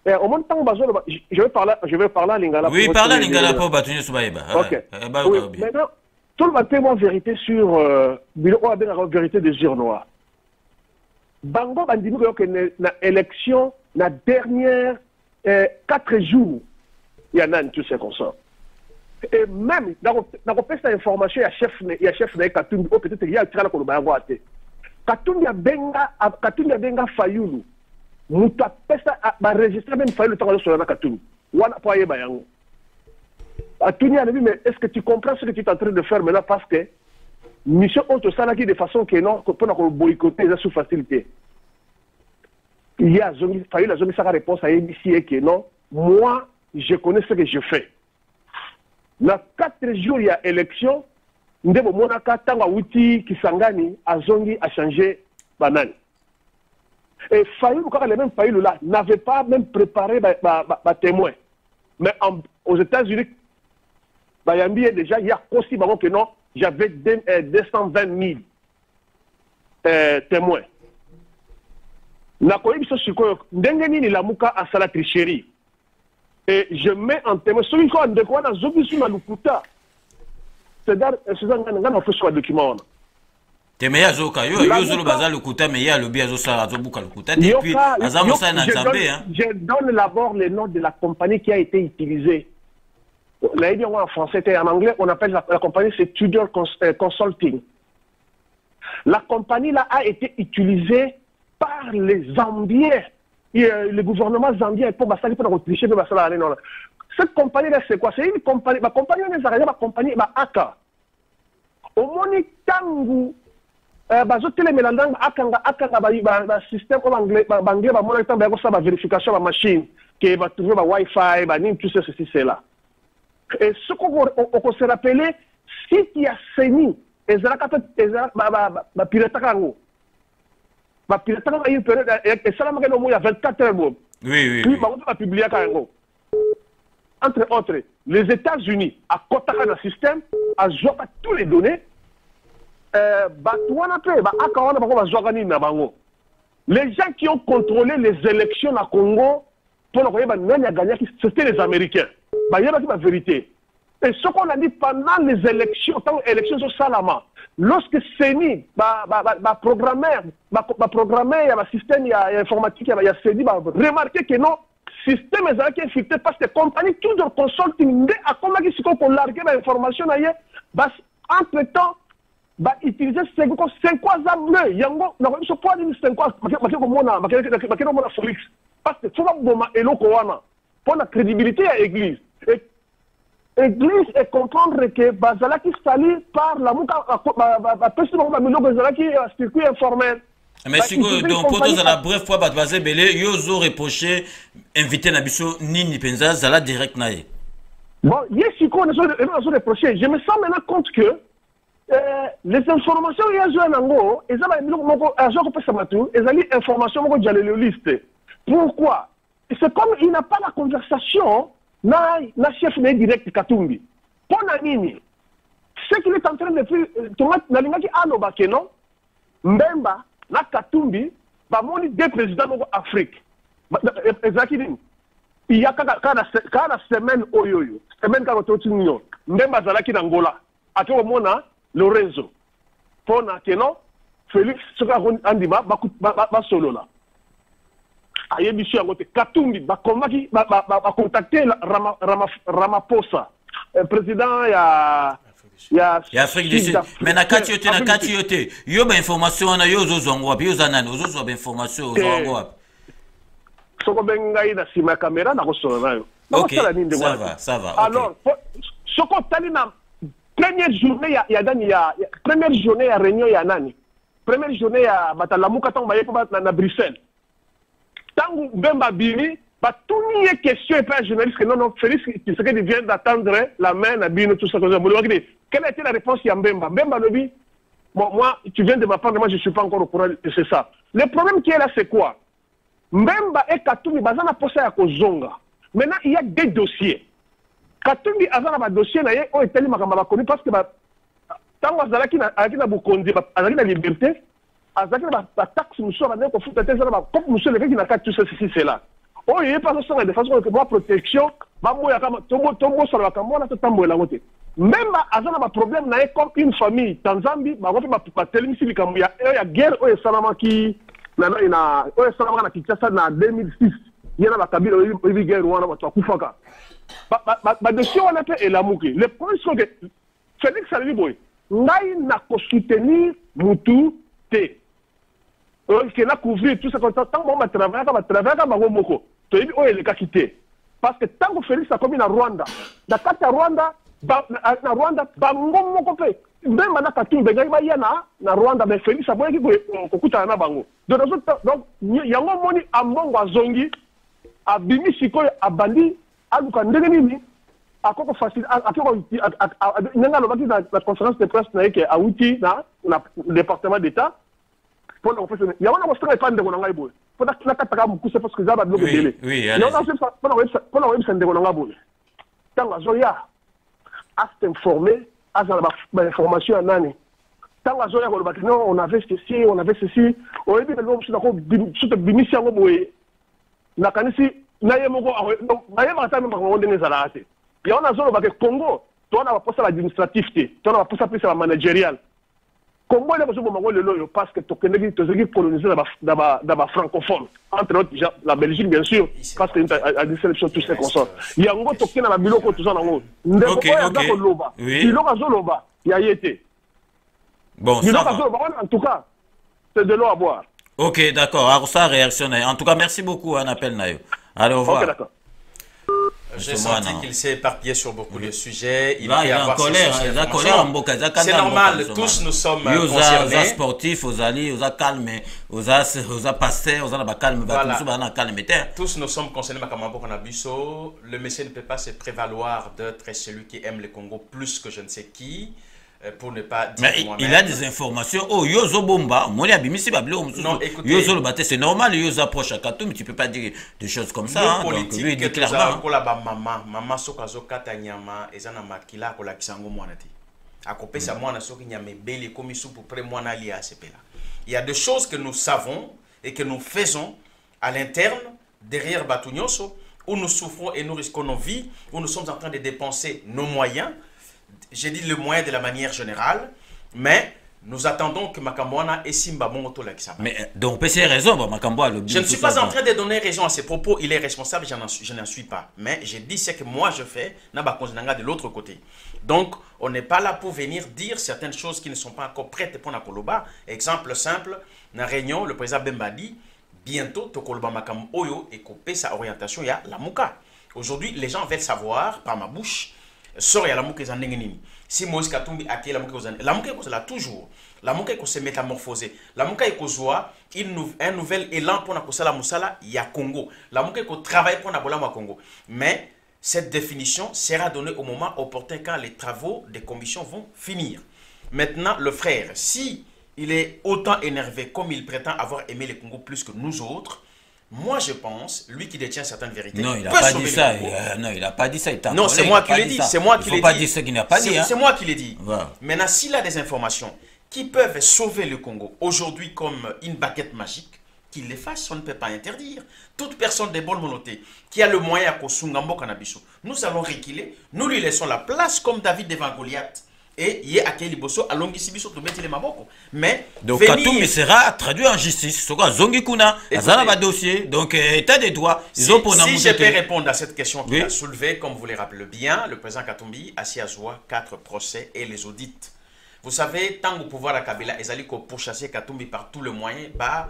je vais parler à Lingala. Oui, parler à Lingala pour battre Soubaïba. Ok. Maintenant, tout le monde en vérité sur la vérité des yeux noirs. Bango a dit que l'élection, la dernière 4 jours, il y en a tout ce qu'on sort. Et même, dans cette information, il y a chef de Katumbi, peut-être qu'il y a un tirage qu'on va Katumbi a benga Fayoulou. Mouta pesa ba registre même Fayoulou dans le Katumbi. Wana po yeba yango. Katumbi a dit mais est-ce que tu comprends ce que tu es en train de faire maintenant parce que mission auto salaki de façon que non pour nous boycotter ça sous facilité. Il y a Fayoulou a donné sa réponse à ABC et que non, moi je connais ce que je fais. Dans 4 jours, il y a élection. Ndebo monaka tanga wuti Kisangani azongi a changé banane. Et Fayoulou, quand les mêmes Fayoulou là, n'avait pas même préparé ma témoin. Mais aux États-Unis, Bayambi déjà, il y a aussi que non, j'avais 220 000 témoins. Nakoyebi so sikoyo, ndenge nini la muka a sala tricherie. Et je mets en témoin celui qui a un document dans Zobisu Malukuta. C'est-à-dire, c'est un fait sur le document. Je donne d'abord le nom de la compagnie qui a été utilisée. En français, en anglais, on appelle la compagnie, c'est Tudor Consulting. La compagnie là a été utilisée par les Zambiens. Le gouvernement zambien pour tricher cette compagnie là c'est quoi? C'est une compagnie, ma compagnie on est ma compagnie Aka. Au moni tangu bazotele melandang akanga ba système en anglais banglais ba mona tangu ba ça vérification ba machine qui va trouver ba wifi ba nim tout ceci c'est là. Et ce qu'on se rappeler si il y a seni ezalaka ba pirata kango. Et ça, il y a 24 heures. Oui. Puis, on va publier entre autres, les États-Unis, à côté d'un système, à jouer tous les données. Les gens qui ont contrôlé les élections à Congo, c'était les Américains. Il y a la vérité. Et ce qu'on a dit pendant les élections, tant les élections sont Salama, lorsque CENI, programmeur, il y a un système informatique, il y a CENI, remarquez que non, le système est infecté parce que la compagnie, tout le consulting, à comment ils ont largué l'information, entre-temps, utiliser 5 ans bleus. Il y a un point de 5 ans, parce que tout le monde est là pour la crédibilité à l'église. L'église est comprendre que Bazalaki sali par la mouka circuit informel Mais si donc pour tous à la bref fois basé belé yozo reproché invité Nabiso Nini Penza Zala direct naïe. Bon, Yeshiko ne sont reprochés. Je me sens maintenant compte que les informations il y a joué en ango et ça va moko agent ko pesa matu et ali information moko diale le liste. Pourquoi? C'est comme il n'a pas la conversation na chef de direct Katumbi. Pour nini? Ce qu'il est en train de faire tomate na lingaki aloba ke non Mbemba na Katumbi ba moni deux présidents de Afrique. Exactement. Il y a quand semaine oyoyo, semaine quand on continue, Mbemba zalaki d'Angola. Ati au mona Lorenzo. Pona que non Félix soka andima ba solo là. Ayebi sur côté Katumbi ba komaki ba contacter Ramaphosa, président il y a Afrique du Sud. Mais na kati yote yo ba information na yo zozongo wapi yo zanani ozozo ba information zozongo wapi. Soko bengai na sima caméra na kosola nayo. OK, ça va. Alors soko tali na première journée première journée ya réunion ya nani? Première journée ya batalamuka tango baye na Bruxelles. Tango Mbemba bimi ba tuni question et pas un journaliste que non Félix qui ce que vient d'attendre la main na bino tout ça comme ça. Quelle a été la réponse ya Mbemba? Mbemba lobi bon moi tu viens de m'apprendre moi je suis pas encore au courant de c'est ça. Le problème qui est là c'est quoi? Mbemba et Katumbi bazana posa ya kozonga. Maintenant il y a des dossiers. Katumbi azana ba dossier na ye o eteli makamba ba koni parce que ba tango azalaki na bukonzi azalaki na liberté azalaki na ba taxe muso ba ndeko futa te ba comme muso le qui na ka tout ceci c'est là. O yé pas ça de façon que ba protection ba moya kama tombo sur la kamona to tambo la ngote. Mbemba azana ba problème na ye comme une famille Tanzambie ba ngote ba telimisi likambo ya guerre o esalama ki na o esalama na Kinshasa na 2006 yena ba kabila o guerre wana ba kufaka. Dossier on a fait elamuki. Le point c'est que Félix Salini Boy, ngai na ko soutenir mutu te. Que na couvrir tout ça comme ça tant on va travailler comme moko. To yebi o eleka kité. Parce que tant que Félix a commis na Rwanda, na kata Rwanda na Rwanda bango moko pe. Même na Katumbi ngai ba yana na Rwanda mais Félix a boyaki ko kuta na bango. Donc yango moni ambongo azongi abimi sikoyo abandi aluka ndenge nini akoko facile akoko nanga lobaki na conférence de presse na yeke awuti na département d'état pour le faire ya wana mostra pas ndeko nanga iboye pour na kataka mukuse parce que zaba bloqué délai ya wana c'est pour la web ndeko nanga boye tanga zoya à s'informer à la information à nani tanga zoya ko lobaki non on avait ceci on est bien le monsieur nako bimisi yango boye na kanisi na ye moko na ye matami mako ndenge zala ate ya ona zolo ba ke Congo to na ba posa administratif te to na ba posa plus la managérial Congo le bozo mongo le loyo parce que to kenegi to zeki coloniser da ba francophone entre autres la Belgique bien sûr parce que a des sélections tous ces consorts yango to kena la biloko tout ça nango ndeko ya ko loba biloko zoloba ya yete bon ça va en tout cas c'est de l'eau à boire. OK, d'accord. Alors ça réaction. En tout cas, merci beaucoup un appel nayo. Allez, au revoir. OK, d'accord. J'ai senti qu'il s'est éparpillé sur beaucoup de sujets. Il est en colère. C'est normal, tous nous sommes concernés. Aux sportifs, aux alliés, aux calmes, aux pasteurs, aux calmes, tous nous sommes concernés. Le monsieur ne peut pas se prévaloir d'être celui qui aime le Congo plus que je ne sais qui. Pour ne pas dire mais il a des informations. Oh, Yozo Bomba, non, écoutez, Yozo Lobate, c'est normal, Yozo approche à Katum, tu peux pas dire des choses comme ça. Hein, politique, donc, lui, il dit clairement. Maman sokazo katanyama ezana makila kola kisango mwanati. Akope sa mwana soki nyame beli komi sou pour près mwana li a sepela. Il y a des choses que nous savons et que nous faisons à l'interne derrière Batunyoso où nous souffrons et nous risquons nos vies, où nous sommes en train de dépenser nos moyens. J'ai dit le moyen de la manière générale, mais nous attendons que Makambouana et Simba Mongoto l'Aksaba. Mais donc, c'est raison, Makambouana. Je ne suis pas en train de donner raison à ses propos. Il est responsable, je n'en suis pas. Mais j'ai dit ce que moi je fais, de l'autre côté. Donc, on n'est pas là pour venir dire certaines choses qui ne sont pas encore prêtes pour Nakoloba. Exemple simple, dans la réunion, le président Bemba dit bientôt, Tokoloba Makam Oyo et couper sa orientation, il y a la Mouka. Aujourd'hui, les gens veulent savoir, par ma bouche, sort ya la mouke zandengenini. Si Moïse Katumbi a créé la mouke là toujours. La mouke ko se métamorphoser. La mouke ko zoa un nouvel élan pour na kosala musala ya Congo. La mouke ko travaille pour na bolama Congo. Mais cette définition sera donnée au moment opportun quand les travaux des commissions vont finir. Maintenant, le frère, si il est autant énervé comme il prétend avoir aimé le Congo plus que nous autres, moi je pense, lui qui détient certaines vérités, non, il n'a pas dit ça. Non, il n'a pas dit ça. Non, c'est moi qui l'ai dit. C'est moi qui l'ai dit. Pas dire ce qu'il n'a pas dit. C'est moi qui l'ai dit. Voilà. Maintenant, s'il a des informations qui peuvent sauver le Congo aujourd'hui comme une baguette magique, qu'il les fasse, on ne peut pas interdire. Toute personne de bonne volonté qui a le moyen à Kosungambo Kanabiso, nous allons reculer, nous lui laissons la place comme David devant Goliath. Et il y a Akeli Bosso à Longisibiso to mettre les maboko. Mais donc Katumbi sera traduit en justice. Ce quoi Zongi Kuna, Azana va dossier. Donc état des droits. Si je peux répondre à cette question qu'il a soulevée, comme vous le rappelez bien, le président Katumbi a si à 4 procès et les audits. Vous savez, tant au pouvoir à Kabila, ils allaient pourchasser Katumbi par tous les moyens, bah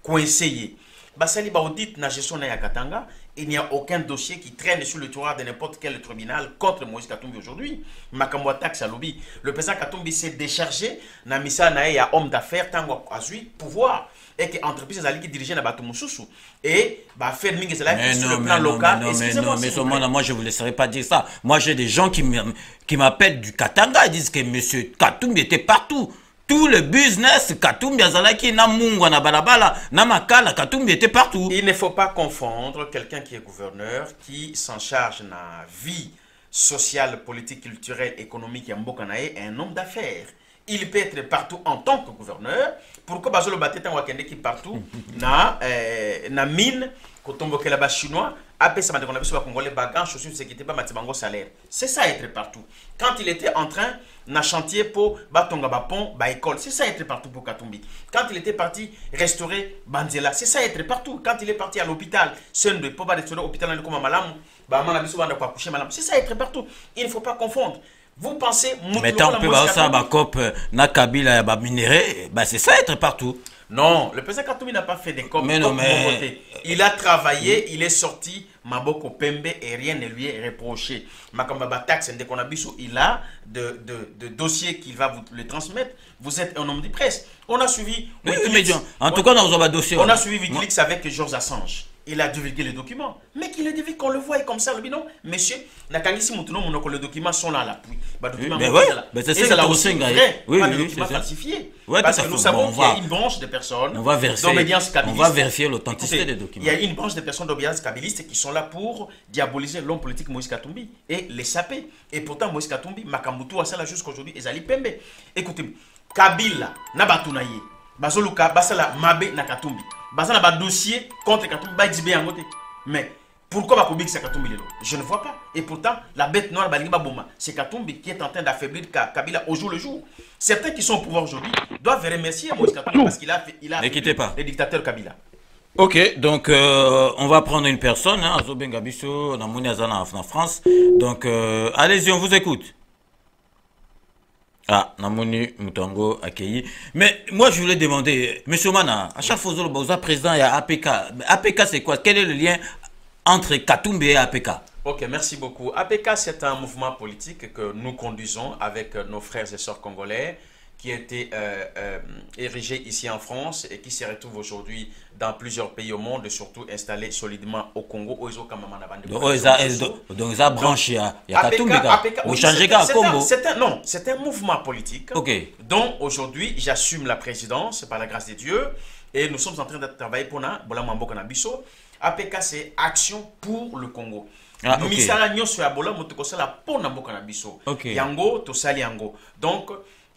coincé. Basali ba audit na gestion na Katanga, il n'y a aucun dossier qui traîne sur le tiroir de n'importe quel tribunal contre Moïse Katumbi aujourd'hui. Makamwa taxe à lobby. Le président Katumbi s'est déchargé na misa na ya homme d'affaires tango azui pouvoir et que entreprise ali qui dirigeait na bato mususu et ba faire mingi cela sur le plan local. Mais moi je vous laisserai pas dire ça. Moi j'ai des gens qui m'appellent du Katanga, ils disent que monsieur Katumbi était partout. Tout le business, Katumbi Azalaki, na Mungwa, na Balabala, na Makala, Katumbi était partout. Il ne faut pas confondre quelqu'un qui est gouverneur, qui s'en charge de la vie sociale, politique, culturelle, économique, et un homme d'affaires. Il peut être partout en tant que gouverneur. Pourquoi Bazolo Batete en Wakende qui partout na mine, Kotombo Kelaba chinois, après ça m'a dit qu'on a vu sur Congolais bagan, chaussures de sécurité, pas matibango salaire. C'est ça être partout. Quand il était en train na chantier pour Batonga Bapon, ba école, c'est ça être partout pour Katumbi. Quand il était parti restaurer Banzela, c'est ça être partout. Quand il est parti à l'hôpital, c'est de pour restaurer l'hôpital dans le Malam, ba manabiso banda kwa coucher Malam. C'est ça être partout. Il ne faut pas confondre. Vous pensez mais tant que ça ba cop na Kabila ba minéré, bah c'est ça être partout. Non, le président Katumbi n'a pas fait des copes. Il a travaillé, il est sorti, Maboko Pembe, et rien ne lui est reproché. Makamba Tax, il a de dossiers qu'il va vous les transmettre. Vous êtes un homme de presse. On a suivi. En tout cas, dans un dossier. On a suivi Wikileaks avec Georges Assange. Il a divulgué les documents. Mais qu'il est divulgué, qu'on le voit comme ça. Non, monsieur, les documents sont là à l'appui. Mais c'est ça aussi vrai. Oui, pas de documents falsifiés. Parce que nous savons qu'il y a une branche de personnes d'obédience kabiliste. On va vérifier l'authenticité des documents. Il y a une branche de personnes d'obédience kabiliste qui sont là pour diaboliser l'homme politique Moïse Katumbi et les saper. Et pourtant, Moïse Katumbi, Makambutu a ça là jusqu'aujourd'hui, Ezali Pembe. Écoutez, Kabila, Nabatunaye, Bazoluka, Basala Mabe Nakatumbi. Basala ba dossier contre Katumbi, Baïdibé Yangote. Mais pourquoi Bakobik c'est Katumbi Lelo? Je ne vois pas. Et pourtant, la bête noire Balinga Boma, c'est Katumbi qui est en train d'affaiblir Kabila au jour le jour. Certains qui sont au pouvoir aujourd'hui doivent remercier Moïse Katumbi parce qu'il a les dictateurs Kabila. Ok, donc on va prendre une personne, hein, Azobengabiso, en France. Donc allez-y, on vous écoute. Ah, Namoni Mutango accueilli. Mais moi je voulais demander, monsieur Mana, à chaque fois que vous êtes président, il y a APK. APK c'est quoi? Quel est le lien entre Katumbi et APK? Ok, merci beaucoup. APK c'est un mouvement politique que nous conduisons avec nos frères et sœurs congolais qui a été érigé ici en France et qui se retrouve aujourd'hui dans plusieurs pays au monde et surtout installé solidement au Congo. Donc ça branche, il y a Katumbi. Vous changez à Congo. C'est un mouvement politique dont aujourd'hui j'assume la présidence par la grâce de Dieu et nous sommes en train de travailler pour Bolamambo Kanabiso. APK c'est Action pour le Congo. Misala nyonso ya bola motoko sala pona mboka na biso. Yango to sali yango. Donc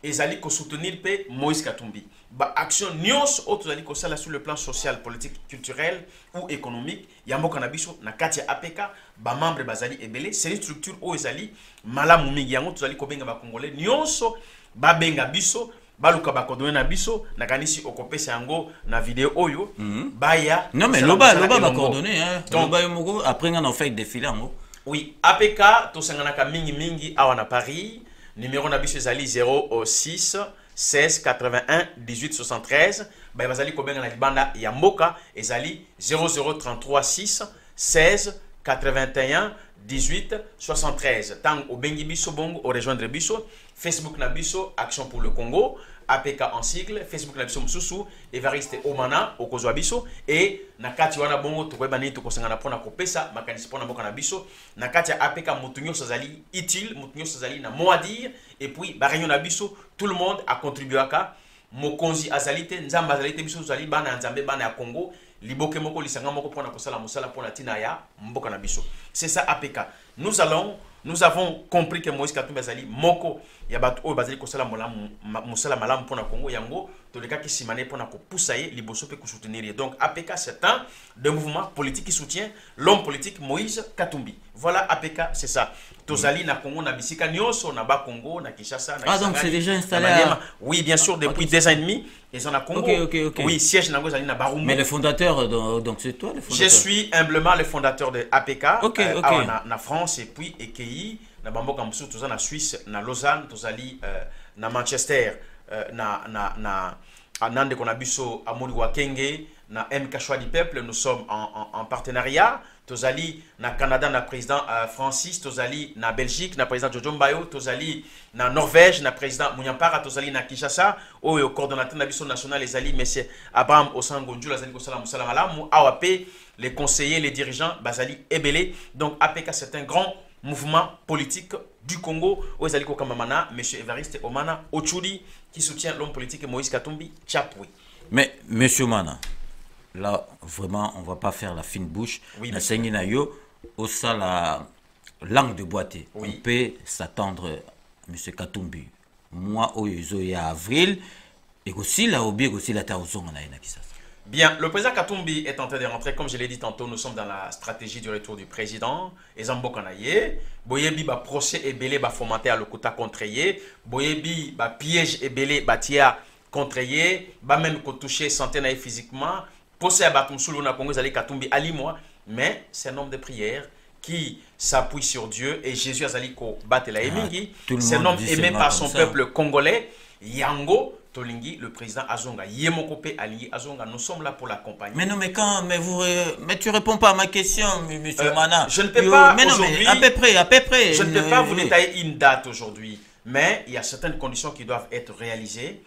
ezali ko soutenir pe Moïse Katumbi. Ba action nyonso auto ezali ko sala sur le plan social, politique, culturel ou économique. Yamboka na biso na kati ya APK ba membre bazali ebele, c'est une structure o ezali malamu mingi yango to ezali ko benga ba congolais nyonso ba benga biso. Baluka bakodone na biso nakanisi okopesa yango na vidéo oyo baya non mais loba bakodone hein loba yomoko après on fait défiler yango oui APK to sanganaka mingi awa na Paris numéro na biso ezali 06 16 81 18 73 baya bazali kobenga na libanda ya mboka ezali 00336 16 81 18 73. Tang au Bengi Bisso Bongo, au rejoindre Bisso, Facebook Nabiso, Action pour le Congo, APK en sigle, Facebook Nabiso Msusu, Evariste Omana, au Kozwa Bisso, et Nakati Wana Bongo, Tukwebani, Tukosangana Pona Kopesa, Makanisi Pona Boka Nabiso, Nakati APK Moutunyo Sazali, Itil, Moutunyo Sazali, na mot à dire, et puis Barignon Nabiso, tout le monde a contribué à ça. Mokonzi Azalite, Nzamba Azalite, Bisso Zali, Bana Nzambe, Bana Congo, Liboke Moko, Lisanga Moko, Pona Kosala, Mosala, Pona Tinaya, Mboka Nabiso. C'est ça APK. Nous avons compris que Moïse Katumbi Azali, Moko, Yabat O Bazali Kosala Mosala Malam Pona Congo, Yango, tous les cas qui s'y manent Pona Poussaye, Liboso peut soutenir. Donc APK, c'est un de mouvement politique qui soutient l'homme politique Moïse Katumbi. Voilà APK, c'est ça. Tozali na Congo, na Bisika Nyoso, na Ba Congo, na Kinshasa, na Ah, donc c'est déjà installé Oui, bien sûr, depuis 2 ans et demi, ils ont à Congo. Ok. Oui, siège na Gozali na Barumu. Mais le fondateur, donc c'est toi le fondateur? Je suis humblement le fondateur de APK. Ok. Na France et puis EKI, na Bamboka Moussou, tous na Suisse, na Lausanne, Tozali na Manchester, na Nande Konabiso, à Moniwa Kenge, na MK Choix du Peuple, nous sommes en partenariat. Tozali na Canada na président Francis, Tozali na Belgique na président Jojo Mbayo, Tozali na Norvège na président Munyampara, Tozali na Kinshasa, au coordonnateur national national les ali monsieur Abraham Osangonju, la Zali Kosala Musala Malamu, AWP, les conseillers, les dirigeants, Bazali Ebele. Donc APK c'est un grand mouvement politique du Congo, où Zali Kokamamana, monsieur Evariste Omana Ochudi, qui soutient l'homme politique Moïse Katumbi Tchapwi. Mais monsieur Mana, là, vraiment, on ne va pas faire la fine bouche. Oui, na sengi na yo, au la langue de boîtier. Oui. On peut s'attendre, M. Katumbi. Moi, au ya avril, et aussi la obi, aussi la taozon na Kisasa. Bien, le président Katumbi est en train de rentrer. Comme je l'ai dit tantôt, nous sommes dans la stratégie du retour du président. Ezambo Kanaye, Boyebi ba procès et belé ba fomenté à l'okuta contreyé, Boyebi ba piège et belé ba tia contreyé, ba même ko touché santé naï physiquement. Posé à Batumsoulou na Congo, Zali Katumbi ali moi, mais c'est un homme de prière qui s'appuie sur Dieu et Jésus Azaliko Batela Emingi. C'est un homme aimé par son peuple congolais. Yango Tolingi, le président Azonga, Yemokope Ali Azonga, nous sommes là pour l'accompagner. Mais non, mais tu réponds pas à ma question, monsieur Mana. Je ne peux pas aujourd'hui. À peu près. Je ne peux pas vous détailler une date aujourd'hui, mais il y a certaines conditions qui doivent être réalisées.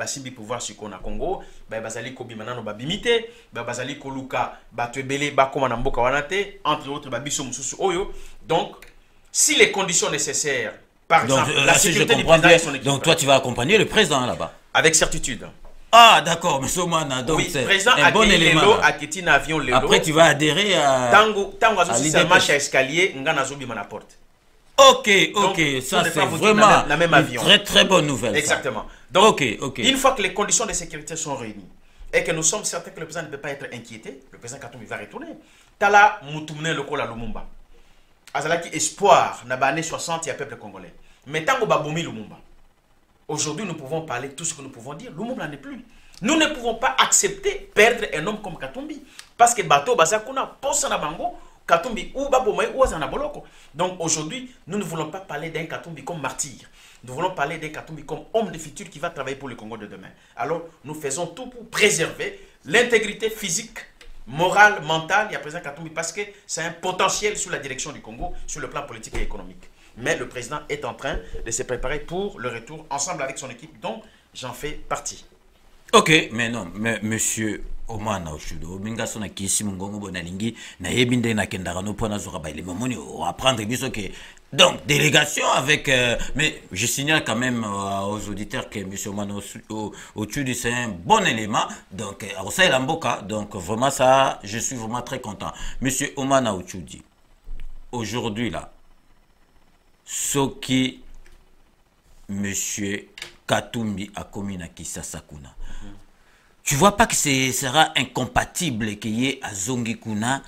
Simbi pouvoir sur Kona Congo, bazali ko bimanano ba bimité, bazali ko luka ba twebele ba koma na mboka wanate, entre autres ba biso mususu oyo. Donc si les conditions nécessaires, par exemple la sécurité du président et son équipe. Donc toi tu vas accompagner le président là-bas avec certitude. Ah d'accord, monsieur Omana, donc oui, c'est président un bon élément. Avion Lelo. Après tu vas adhérer à Tango à marche à escalier, ngana zobi na porte. Ok, donc, ça c'est vraiment la même avion. Très bonne nouvelle. Exactement. Donc, ok. Une fois que les conditions de sécurité sont réunies et que nous sommes certains que le président ne peut pas être inquiété, le président Katumbi va retourner. Tala Moutoumne le Kola Lumumba. Azalaki espoir, na ba année 60, il y a peuple congolais. Mais tango baboumi Lumumba. Aujourd'hui, nous pouvons parler tout ce que nous pouvons dire. Lumumba n'est plus. Nous ne pouvons pas accepter perdre un homme comme Katumbi. Parce que Bato Bazakuna, Posa na Bango, Katumbi ou Babomaï ou Azanaboloko. Donc aujourd'hui, nous ne voulons pas parler d'un Katumbi comme martyr. Nous voulons parler d'un Katumbi comme homme de futur qui va travailler pour le Congo de demain. Alors, nous faisons tout pour préserver l'intégrité physique, morale, mentale. Il y a président Katumbi parce que c'est un potentiel sur la direction du Congo, sur le plan politique et économique. Mais le président est en train de se préparer pour le retour ensemble avec son équipe, dont j'en fais partie. Ok, mais non, mais monsieur Omana Oshudo, Mingaso na kisi mungongo bonalingi, na yebinde na kendara no pona zora ba lemoni o apprendre biso que donc délégation avec mais je signale quand même aux auditeurs que monsieur Omana Oshudo c'est un bon élément donc Arosai Lamboka donc vraiment ça je suis vraiment très content. Monsieur Omana Oshudo aujourd'hui là ce qui monsieur Katumbi a commis na Kisasa kuna. Tu vois pas que ce sera incompatible qu'il y ait Azongi Kuna,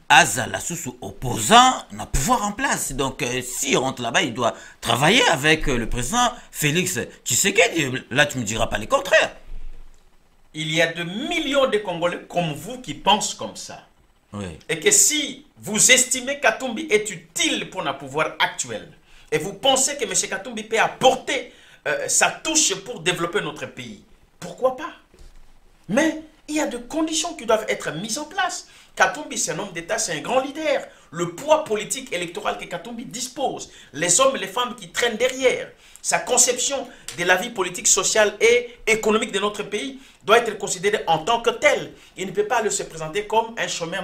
Azala sous opposant, n'a pouvoir en place. Donc, s'il rentre là-bas, il doit travailler avec le président Félix. Tu sais que là, tu me diras pas le contraire. Il y a de millions de Congolais comme vous qui pensent comme ça. Oui. Et que si vous estimez Katumbi est utile pour le pouvoir actuel, et vous pensez que M. Katumbi peut apporter sa touche pour développer notre pays, pourquoi pas? Mais il y a des conditions qui doivent être mises en place. Katumbi, c'est un homme d'État, c'est un grand leader. Le poids politique électoral que Katumbi dispose, les hommes et les femmes qui traînent derrière, sa conception de la vie politique, sociale et économique de notre pays doit être considérée en tant que tel. Il ne peut pas se présenter comme un chômeur.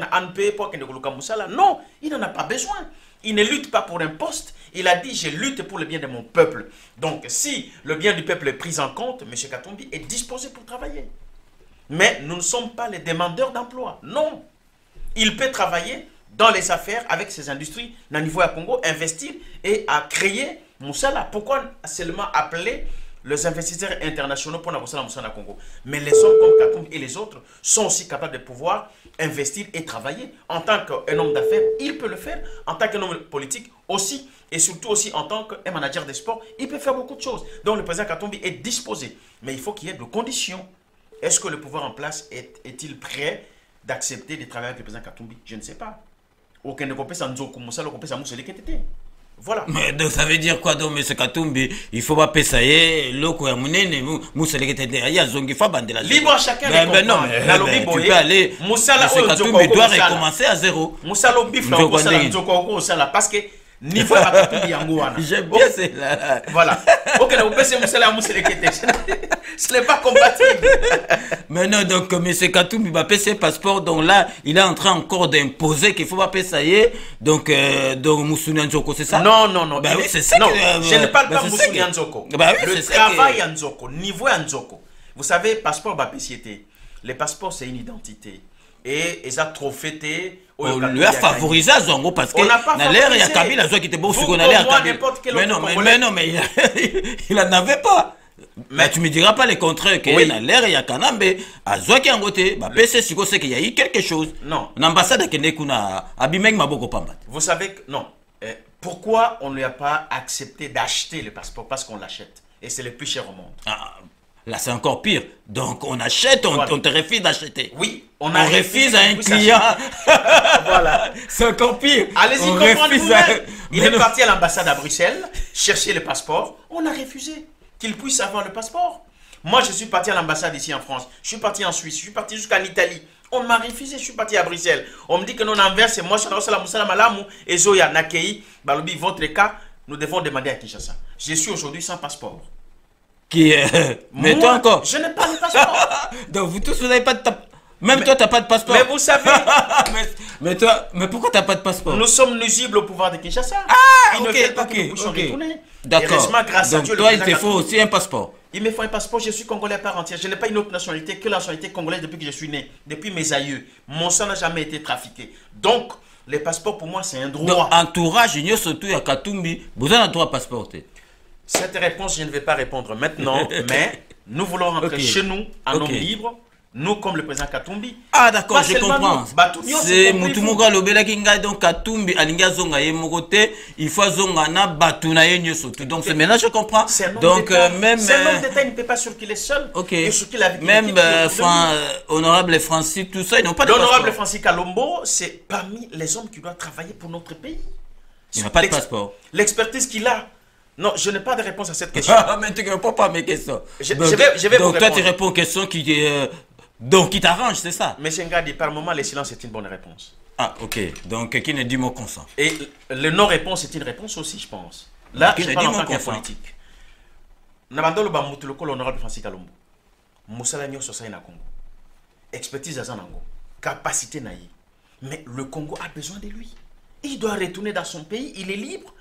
Non, il n'en a pas besoin. Il ne lutte pas pour un poste. Il a dit, je lutte pour le bien de mon peuple. Donc, si le bien du peuple est pris en compte, M. Katumbi est disposé pour travailler. Mais nous ne sommes pas les demandeurs d'emploi. Non. Il peut travailler dans les affaires avec ses industries, dans le niveau à Congo, investir et à créer Moussala. Pourquoi seulement appeler les investisseurs internationaux pour Moussala Moussala Congo? Mais les hommes comme Katumbi et les autres sont aussi capables de pouvoir investir et travailler. En tant qu'un homme d'affaires, il peut le faire. En tant qu'un homme politique aussi. Et surtout aussi en tant qu'un manager des sports, il peut faire beaucoup de choses. Donc le président Katumbi est disposé. Mais il faut qu'il y ait des conditions. Est-ce que le pouvoir en place est-il prêt d'accepter de travailler avec le président Katumbi? Je ne sais pas. Aucun ne peut pas Moussala, voilà. Mais donc ça veut dire quoi donc, M. Katumbi? Il faut pas payer l'oko ya munene Moussala libre à chacun de comprendre. Tu peux aller. Moussala Katumbi doit recommencer à zéro. Moussala Moussala parce que niveau à Katumbi Yangoana. J'aime bien cela. Voilà. Ok, vous pensez Moussala Moussala ce n'est pas compatible. Mais non, donc M. Katumbi va payer ses passeports. Donc là, il est en train encore d'imposer qu'il faut pas payer. Donc Moussounia Nzoko, c'est ça? Non, non, non. Bah oui, c'est ça. Non, je ne parle pas de Moussounia Nzoko. Bah oui, le travail à Nzoko, niveau à Nzoko. Vous savez, passeport bapéciété. Les passeports, c'est une identité. Et ils ont trop fêté. On lui a favorisé à Zongo parce que dans l'air, il y a Kabila qui était beau sur qu'on allait à Kabila. Mais non, mais il n'en avait pas. Mais tu me diras pas le contraire que dans l'air, il y a Kanambe, à Zoaki Angote, bah PC Siko c'est qu'il y a eu quelque chose. Non. L'ambassade a Kenekuna, Abimeng Maboko Pambat. Vous savez que non. Pourquoi on ne lui a pas accepté d'acheter le passeport? Parce qu'on l'achète. Et c'est le plus cher au monde. Là, c'est encore pire. Donc, on achète, on te refuse d'acheter. Oui, on refuse à un client. Voilà. C'est encore pire. Allez-y, comprendre. Il est parti à l'ambassade à Bruxelles, chercher le passeport. On a refusé qu'il puisse avoir le passeport. Moi, je suis parti à l'ambassade ici en France. Je suis parti en Suisse. Je suis parti jusqu'en Italie. On m'a refusé. Je suis parti à Bruxelles. On me dit que non, inverse. Moi, je suis à Malamu et Zoya Nakei. Balobi, votre cas, nous devons demander à Kinshasa. Je suis aujourd'hui sans passeport. Mais toi encore. Je n'ai pas de passeport. Donc vous tous, vous n'avez pas de Même toi, tu n'as pas de passeport. Mais vous savez. mais pourquoi tu n'as pas de passeport? Nous sommes nuisibles au pouvoir de Kinshasa. Ok. D'accord. Donc toi, il te faut aussi un passeport. Il me faut un passeport, je suis congolais à part entière. Je n'ai pas une autre nationalité que la nationalité congolaise depuis que je suis né. Depuis mes aïeux. Mon sang n'a jamais été trafiqué. Donc, les passeports pour moi, c'est un droit. Donc, entourage, il y a surtout à Katumbi. Vous avez un droit à passeporter. Cette réponse, je ne vais pas répondre maintenant, mais nous voulons rentrer chez nous en homme libre, nous comme le président Katumbi. Ah d'accord, je comprends. C'est Mutumuga Lobela Kinga, donc Katumbi, Alinga Zonga Yemogote, il faut Zonga na Batuna Yenyosotu. Donc c'est maintenant je comprends. Donc même. C'est un homme d'État, il ne peut pas circuler seul. Ok. Même honorable Francis, tout ça, ils n'ont pas de passeport. L'honorable Francis Kalombo, c'est parmi les hommes qui doivent travailler pour notre pays. Il n'a pas de passeport. L'expertise qu'il a. Non, je n'ai pas de réponse à cette question. Mais tu ne réponds pas à mes questions. Je vais donc toi, tu réponds aux questions qui t'arrangent, c'est ça? Monsieur Ngadi, par moment, le silence est une bonne réponse. Ah, ok. Donc, qui ne dit mot consent? Et le non-réponse est une réponse aussi, je pense. Là, je parle en tant qu'un politique. Nabandolo Bamutuloko, l'honorable Francis Kalombo. Moussala Nyo Sosai na Congo. Expertise à Zanango. Capacité naïe. Mais le Congo a besoin de lui. Il doit retourner dans son pays. Il est libre.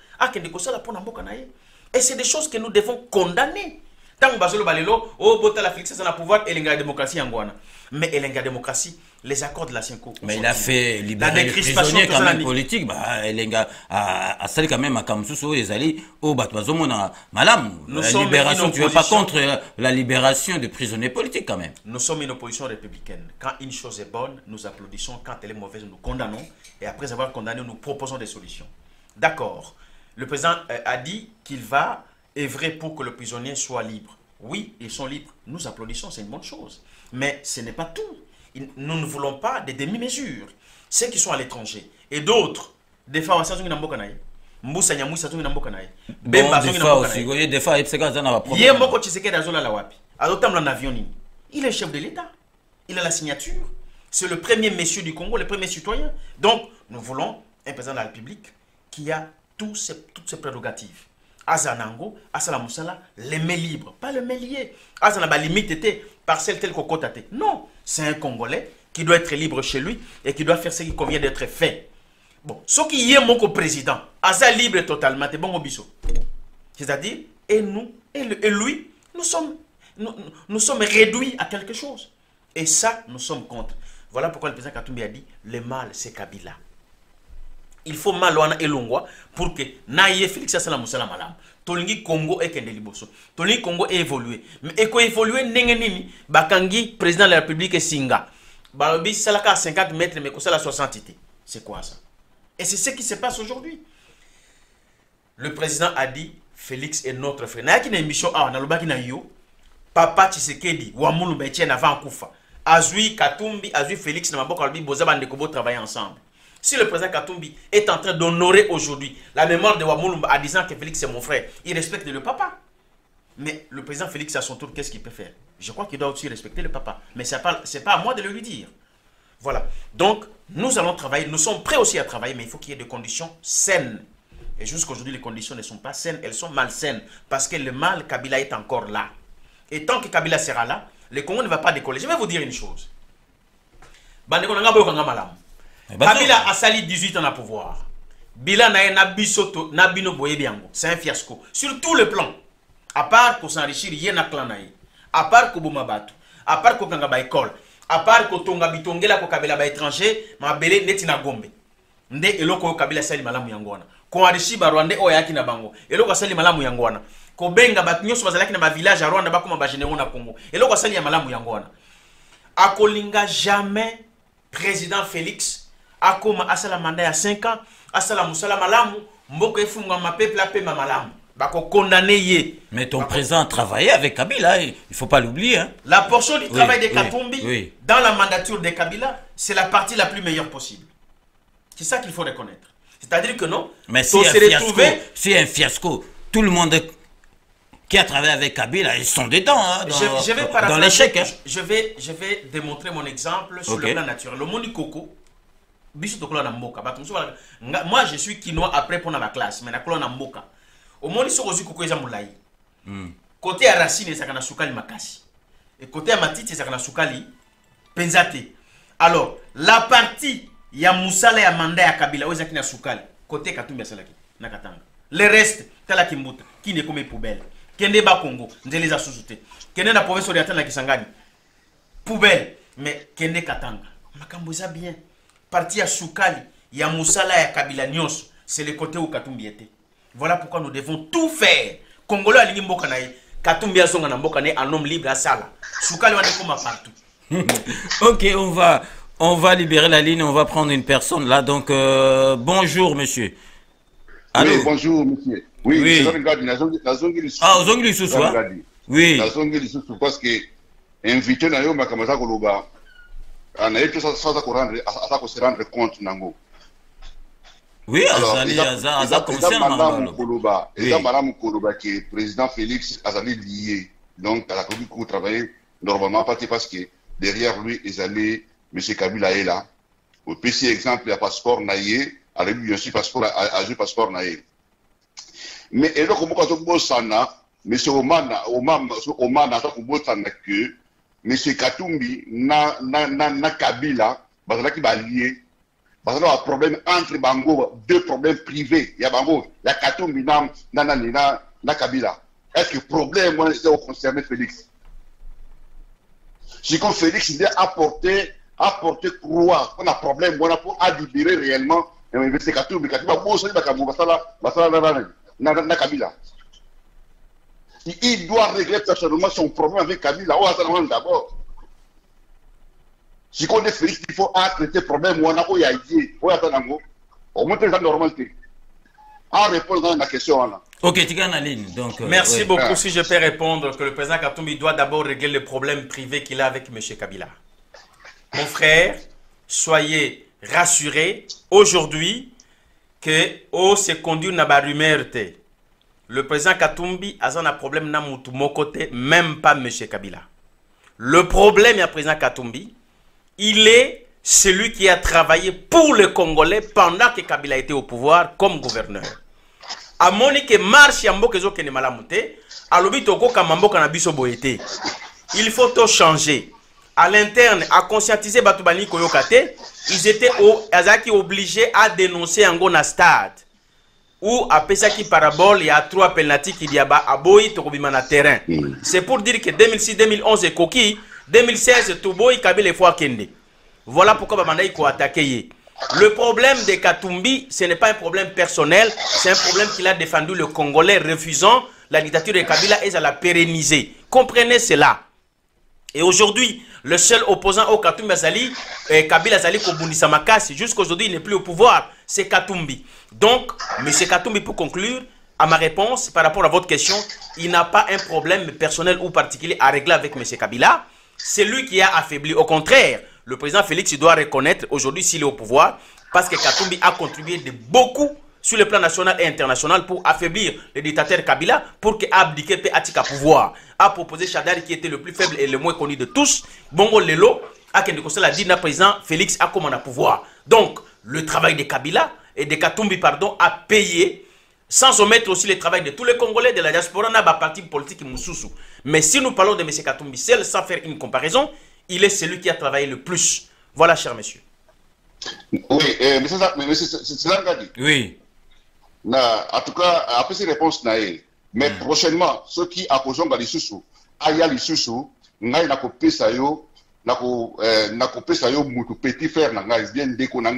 Et c'est des choses que nous devons condamner. Tant que Basolo Balelo, oh, Bota la Félix, c'est un pouvoir et la démocratie en Guana. Mais et la démocratie, les accords de la Cinco. Mais il a fait libérer les prisonniers quand même politiques. Elenga a sali quand même à Kamsuso, les alliés, au Batouazomona, Malam. La libération, tu ne vas pas contre la libération des prisonniers politiques quand même. Nous sommes une opposition républicaine. Quand une chose est bonne, nous applaudissons. Quand elle est mauvaise, nous condamnons. Et après avoir condamné, nous proposons des solutions. D'accord. Le président a dit qu'il va œuvrer pour que les prisonniers soient libres. Oui, ils sont libres. Nous applaudissons, c'est une bonne chose. Mais ce n'est pas tout. Nous ne voulons pas des demi-mesures. Ceux qui sont à l'étranger et d'autres, des fois, des fois, il est chef de l'État. Il a la signature. C'est le premier monsieur du Congo, le premier citoyen. Donc, nous voulons un président de la République qui a toutes ses prérogatives. Azanango, Asala Moussala, les mains libres, pas le lié. Azanaba limite était parcelle telle qu'on tate. Non, c'est un Congolais qui doit être libre chez lui et qui doit faire ce qui convient d'être fait. Bon, ce qui y est mon président, Aza libre totalement, c'est bon au biseau. C'est-à-dire, et nous, et lui, nous sommes réduits à quelque chose. Et ça, nous sommes contre. Voilà pourquoi le président Katumbi a dit, le mal, c'est Kabila. Il faut malwana et longwa pour que naïe Félix Asala Moussala Malam. Tolingi Congo et Kende Liboso. Tolingi Congo est évolué. Mais éco évolué nengenini bakangi président de la République et Singa. Balobi salaka 50 mètres mais kosala 60 ité. C'est quoi ça? Et c'est ce qui se passe aujourd'hui. Le président a dit Félix est notre frère. Na qui na émission ah na lobaki na yo. Papa Tshisekedi Wamulu Betien avant Koufa. Azui Katumbi, Azui Félix na maboko albi boza bande kobo travailler ensemble. Si le président Katumbi est en train d'honorer aujourd'hui la mémoire de Wamulumba en disant que Félix est mon frère, il respecte le papa. Mais le président Félix à son tour, qu'est-ce qu'il peut faire? Je crois qu'il doit aussi respecter le papa. Mais ce n'est pas à moi de le lui dire. Voilà. Donc, nous allons travailler. Nous sommes prêts aussi à travailler, mais il faut qu'il y ait des conditions saines. Et jusqu'aujourd'hui, les conditions ne sont pas saines, elles sont malsaines. Parce que le mal, Kabila est encore là. Et tant que Kabila sera là, le Congo ne va pas décoller. Je vais vous dire une chose. Kabila a sali 18 ans à pouvoir. Bila na bisoto na bino boye biango. C'est un fiasco. Sur tout le plan. À part qu'on s'enrichir yena clan naï. À part qu'on bouma batu. À part qu'on ganga ba école. À part qu'on tonga bitongela ko Kabila ba étranger. Ma belé netina gombe. Nde eloko Kabila sali malamu yangwana. Ko enrichir ba Rwanda o yaki na bango. Eloko sali malamu yangwana. Ko benga ba nyoso bazalaki na ba village à Rwanda ba kuma ba généraux na Congo. Eloko sali ya malamu yangwana. Akolinga jamais président Félix Akoma asala manda ya 5 ans, asala musala malamu, mboko efunga ma peuple ape ma malamu. Bako condamné yé. Mais ton président a travaillé avec Kabila, il faut pas l'oublier. Hein. La portion du travail de Katumbi dans la mandature de Kabila, c'est la partie la plus meilleure possible. C'est ça qu'il faut reconnaître. C'est-à-dire que non, mais si un fiasco, tout le monde qui a travaillé avec Kabila, ils sont dedans, hein, dans l'échec. Hein. Je vais démontrer mon exemple sur le plan naturel. Le monde Coco. Moi je suis quinois après pour la classe mais na kolona mboka au moins so ozi koko eza mulai côté ya racine ça kana sukali makasi et côté ya matiti ça kana sukali penzate. Alors la partie ya musala ya manda ya Kabila oza kina sukali côté Katumbi salaki na Katanga le reste tala kimbuta kine comme poubelle kende ba Congo ndele za susute kende na province orientale na Kisangani poubelle mais kende Katanga makambo za bien. Parti à Soukali, il y a Moussala et Kabila Nyos, c'est le côté où Katumbi était. Voilà pourquoi nous devons tout faire. Congolais à l'Imbokanaï, Katumbi a son un homme libre à Sala. Soukali on est comme partout. Ok, on va libérer la ligne, on va prendre une personne là. Donc, bonjour monsieur. Allô? Oui, bonjour monsieur. Oui, ah, aux Anglais ce soir. Oui. Parce que invité na yo makamasa koloba. On a eu tout ça se rendre compte nango. Oui, Aza concerne Koloba. Et dans Madame Koloba qui est président Félix Azali lié. Donc à la République où travailler normalement parce que derrière lui ils allaient M. Kabila est là. Au PC exemple il y a passeport naïe, à lui bien sûr passeport à passeport naïe. Mais et donc comment on peut sana M. Omana ça peut sana que Monsieur Katumbi na Kabila, bazalaki ba lié. Bazalaki un problème entre bango, deux problèmes privés. Il y a bango, la Katumbi na Kabila. Est-ce que le problème moi c'est au concerné Félix? Si comme Félix il a apporté croix, on a problème voilà pour libérer réellement monsieur Katumbi ba boso ba kamu basala na Kabila. Il doit régler personnellement son problème avec Kabila. D'abord. Si on est Félix, il faut traiter le problème. On a au moins la normalité. En répondant à la question. Ok, tu gagnes la ligne. Donc, merci beaucoup. Si je peux répondre que le président Katumbi doit d'abord régler le problème privé qu'il a avec M. Kabila. Mon frère, soyez rassurés aujourd'hui que se conduit na ba rumeur. Le président Katumbi a un problème na mutu mokote, même pas M. Kabila. Le problème du président Katumbi, il est celui qui a travaillé pour le Congolais pendant que Kabila était au pouvoir comme gouverneur. A Monique marche ya mboka ezo kene malamu te, alobi toko ka mboka na biso boyete. Il faut tout changer. À l'interne, à conscientiser Batubani Koyokate, ils étaient obligés à dénoncer Angona Stade. Ou à Pesaki Parabole, il y a 3 pénaltys qui y a à Boy, Tokobimana terrain. C'est pour dire que 2006, 2011 et Koki, 2016, Touboy, Kabila et Foua Kende. Voilà pourquoi Bamanda il faut attaquer. Le problème de Katumbi, ce n'est pas un problème personnel, c'est un problème qu'il a défendu le Congolais, refusant la dictature de Kabila et à la pérenniser. Comprenez cela. Et aujourd'hui, le seul opposant au Katumbi Azali, Kabila Azali Kobundisa Makasi, jusqu'aujourd'hui, il n'est plus au pouvoir, c'est Katumbi. Donc, M. Katumbi, pour conclure, à ma réponse, par rapport à votre question, il n'a pas un problème personnel ou particulier à régler avec M. Kabila. C'est lui qui a affaibli. Au contraire, le président Félix doit reconnaître aujourd'hui s'il est au pouvoir, parce que Katumbi a contribué de beaucoup sur le plan national et international pour affaiblir le dictateur Kabila, pour qu'il abdique et atika pouvoir. A proposé Chadari qui était le plus faible et le moins connu de tous. Bongo Lelo, a dit le président Félix a commandé à pouvoir. Donc, le travail de Kabila et de Katumbi, pardon, a payé, sans omettre aussi le travail de tous les Congolais de la diaspora, n'a pas parti politique Moussoussou. Mais si nous parlons de M. Katumbi seul, sans faire une comparaison, il est celui qui a travaillé le plus. Voilà, cher monsieur. Oui, mais c'est ça dit. Oui. En tout cas, après ces réponses, mais prochainement, ceux qui apposent les sous, aya les sous, n'a coupé ça yo, n'a coupé ça yo, moutou petit frère, n'a bien déco n'a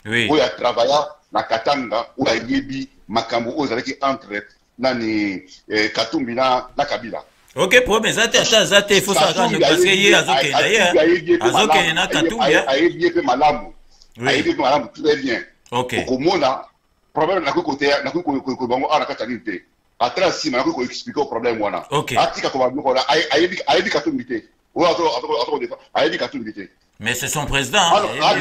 oui. Où il a travaillé na Katanga, où il a yebi makambo, où il a entre nani Katumbi na Kabila. Ok, pour mais zate il faut ça parce que hier azoke d'ailleurs azoke na Katumbi a yebi pe malamu. A yebi pe malamu très bien. Ok. Okomona problème na côté na ko bango ana katanite. Atra si na ko expliquer le problème wana. Ok. Atika ko bango ko a yebi Katumbi te. Ou a yebi Katumbi te. Mais c'est son président.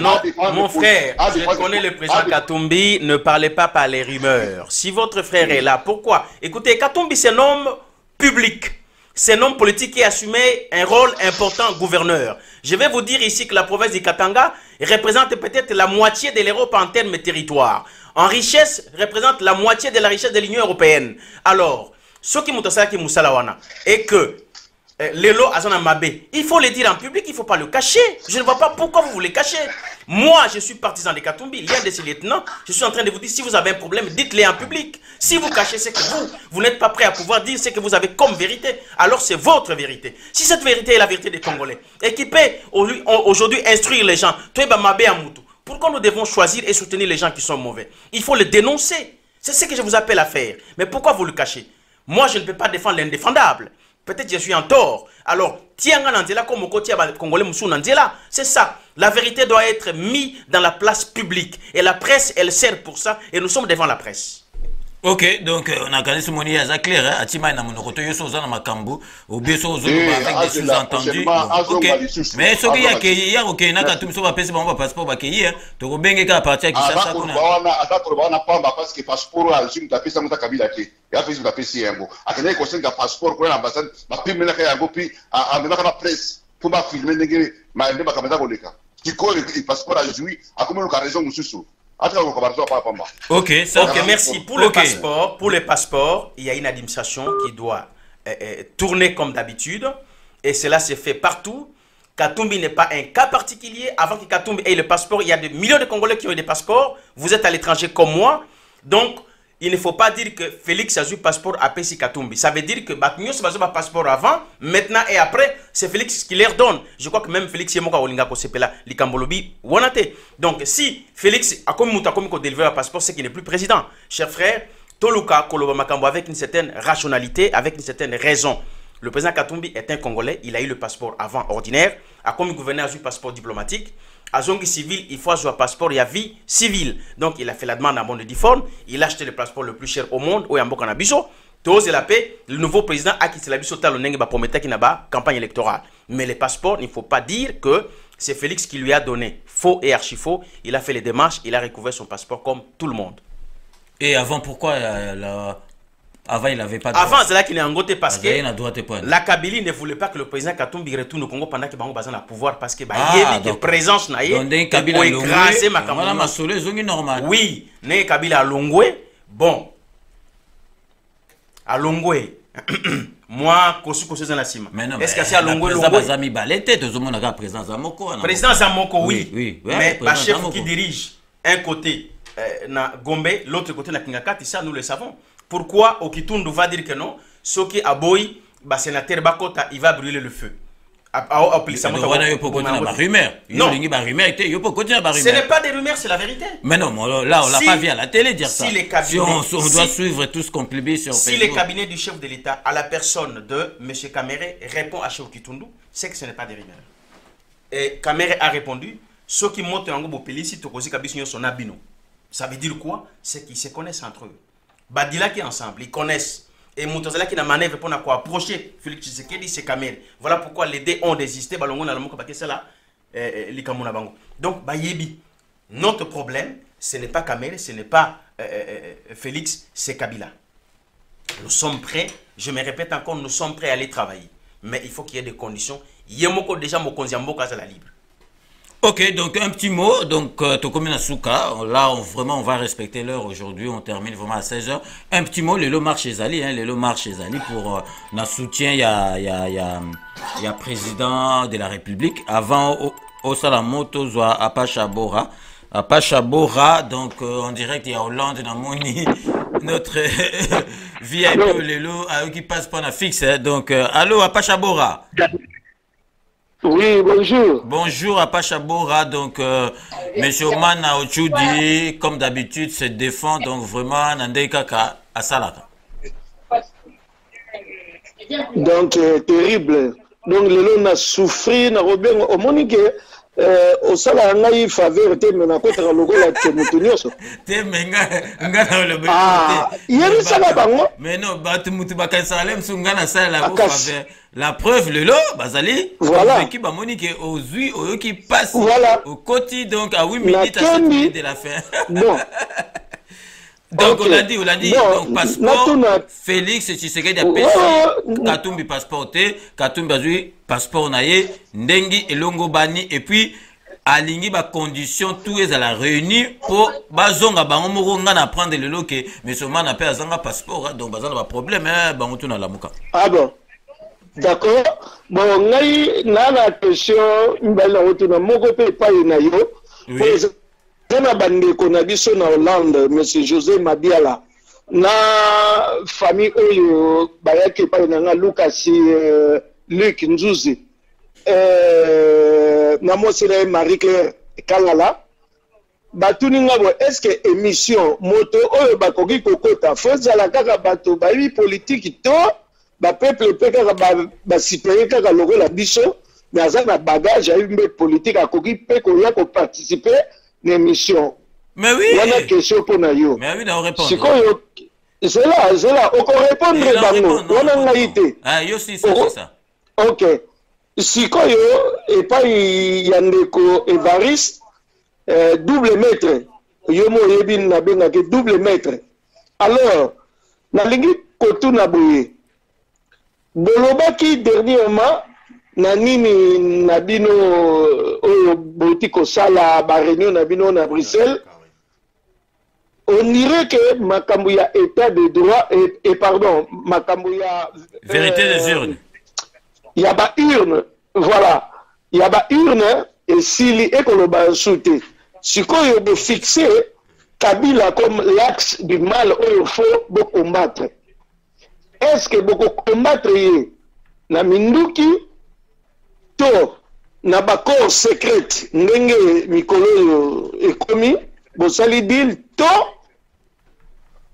Non, mon frère, je connais le président Katumbi, ne parlez pas par les rumeurs. Si votre frère est là, pourquoi? Écoutez, Katumbi, c'est un homme public. C'est un homme politique qui a assumé un rôle important gouverneur. Je vais vous dire ici que la province du Katanga représente peut-être la moitié de l'Europe en termes de territoire. En richesse, représente la moitié de la richesse de l'Union européenne. Alors, ce qui m'intéresse est que Lelo Azana Mabé, il faut le dire en public, il ne faut pas le cacher. Je ne vois pas pourquoi vous voulez cacher. Moi, je suis partisan de Katumbi. Il y a des lieutenants. Je suis en train de vous dire, si vous avez un problème, dites-le en public. Si vous cachez, c'est que vous n'êtes pas prêt à pouvoir dire ce que vous avez comme vérité. Alors c'est votre vérité. Si cette vérité est la vérité des Congolais, et qui peut aujourd'hui instruire les gens, pourquoi nous devons choisir et soutenir les gens qui sont mauvais? Il faut le dénoncer. C'est ce que je vous appelle à faire. Mais pourquoi vous le cachez? Moi, je ne peux pas défendre l'indéfendable. Peut-être que je suis en tort. Alors, comme Congolais c'est ça. La vérité doit être mise dans la place publique. Et la presse, elle sert pour ça. Et nous sommes devant la presse. Ok, donc on a gagné ce moni à clair, hein. Atima na monokoto yo soza na makambo, ou bien sozo avec des sous-entendus. Ok. Mais ce qu'il y a qui hier ok na Katumbi so ba pesi ba passeport ba hier, to ko benge ka partir ki ça kuna. Ata pamba parce que passeport a zum ta pesa muta Kabila te. Ya pesi ta pesi yango. Akene ko senga passeport ko na ambassade, ba pime na ka yango pi a mena ka presse. Pour ba filmer ndenge ma ndeba kameza ko leka. Kiko le passeport a joui, a comme ka raison mususu. Ok, ça, ok, merci. Pour le passeport, il y a une administration qui doit tourner comme d'habitude. Et cela se fait partout. Katumbi n'est pas un cas particulier. Avant que Katumbi ait le passeport, il y a des millions de Congolais qui ont des passeports. Vous êtes à l'étranger comme moi. Donc, il ne faut pas dire que Félix a eu passeport à Pessi Katumbi. Ça veut dire que Baknyo se base sur passeport avant, maintenant et après, c'est Félix qui leur donne. Je crois que même Félix Yemoka Olinga Kosepela, Likambolobi, Wanate. Donc, si Félix a comme Moutakomi délivré un passeport, c'est qu'il n'est plus président. Cher frère, Toluka Koloba Makambo avec une certaine rationalité, avec une certaine raison. Le président Katumbi est un Congolais, il a eu le passeport avant ordinaire, a comme gouverneur a eu le passeport diplomatique. À Zongi civil, il faut avoir un passeport, il y a vie civile. Donc, il a fait la demande à monde difforme. Il a acheté le passeport le plus cher au monde, où il y a un Bokanabisho. Tose la paix, le nouveau président a quitté la Bisso Taloneng, va promettre qu'il n'a pas campagne électorale. Mais les passeports, il ne faut pas dire que c'est Félix qui lui a donné. Faux et archi-faux. Il a fait les démarches, il a recouvert son passeport comme tout le monde. Et avant, pourquoi Avant, il n'avait pas de droit. Avant, c'est là qu'il est engoté parce que la Kabylie ne voulait pas que le président Katumbi retourne au Congo pendant que Bango Bazan a pouvoir parce que il y a une présence pour écraser ma normal. Oui, né Kabila à Longwe. Bon, à Longwe. Moi, est-ce que c'est à Longwe président Zamoko, oui. Mais le chef qui dirige un côté na Gombe, l'autre côté na Kingakati, ça nous le savons. Pourquoi Okitundu va dire que non? Ce qui a boy, sénateur Bakota, il va brûler le feu. Non, ce n'est pas des rumeurs, c'est la vérité. Mais non, là, on l'a pas vu à la télé dire ça. Si on doit suivre tout ce qu'on publie sur Facebook. Si le cabinet du chef de l'État, à la personne de M. Kamere, répond à Chef Kitundu, c'est que ce n'est pas des rumeurs. Et Kamere a répondu, ceux qui montent en Gobopeli, si Tokosi Kabisio son abino. Ça veut dire quoi? C'est qu'ils se connaissent entre eux. Badila qui est ensemble, ils connaissent. Et Moutazala qui n'a manœuvre pour approcher Félix Tshisekedi, c'est Kamere. Voilà pourquoi les deux ont désisté. Donc, Bayebi, notre problème, ce n'est pas Kamere, ce n'est pas Félix, c'est Kabila. Nous sommes prêts, je me répète encore, nous sommes prêts à aller travailler. Mais il faut qu'il y ait des conditions. Yemoko déjà Mokonziambo à la libre. Ok, donc un petit mot, donc Tokomina Souka, là vraiment on va respecter l'heure aujourd'hui, on termine vraiment à 16h. Un petit mot, Lelo Marche Ezali, Lelo Marche Ezali pour notre soutien, il y a président de la République, avant au Salamoto, Zoa Apachabora, donc en direct il y a Hollande, Namoni, notre VIP Lelo, qui passe par la fixe, donc allô Apachabora. Oui, bonjour. Bonjour à Pachabora, donc M. Omana Ochoudi, comme d'habitude, se défend, donc vraiment, Nandei Kaka à Salaka. Donc, terrible. Donc, le long a souffert, n'a pas au monique, au salaire, n'a eu faveur, mais n'a pas de logo la Temutunioso. Ah, il y a eu ça là-bas, moi. Mais non, Batumutubaka Salem, Sungana Sala, la preuve, le lot, Bazali, voilà. Qui va moniquer aux huit, aux qui passent au côté, donc à 8 minutes à 7 minutes de la fin. Bon. Donc, okay. on l'a dit, donc passeport, Félix Tshisekedi a pêché, Katumbi passeporté, Katumbi Azui, passeport naïe, Ndengi et Longo Bani, et puis, aligner ba condition tous les à la réunir pour bazonga bangomoronga na prendre le lot que mais seulement n'a pas azanga passeport, donc bazanga ba problème, bangoto na la muka. Ah bon. D'accord. Bon, ngai na la question mbala otuna moko pe pa ina yo. Na bandeko na biso na Hollande, monsieur José Mabiala. Na famille oyo bayaki pa ina Lucas Luc Nzuzi. Na mosira Marie-Claire Kalala. Batuni ngabo est-ce que émission moto oyo bakoki kokota foza la kaka bato bayi politique to ba peuple pe kaka ba citoyen kaka logo la biso mais azak na bagage ya une politique akoki pe ko ya ko participer à l'émission. Mais oui. Il y a une question pour Nayo. Mais oui, on répond. C'est là, on peut répondre bango. On a été. Ah, yo si c'est ça. OK. Si koyo et pas yandeko Evariste double maître. Yo mo yebin na benga ke double maître. Alors, na lingi kotu na boye. Bolobaki dernièrement na nini na bino oyo botiko sala ba réunion na bino na Bruxelles. On dirait que makambo ya état de droit et pardon, makambo ya vérité des urnes. Il y a ba urne, voilà. Il y a ba urne et s'il est koloba souté. Si koyo be fixé Kabila comme l'axe du mal oyo faut combattre. Est-ce que beaucoup combattre na minduki to na bakor secret ndenge mikolo ekomi bosali deal to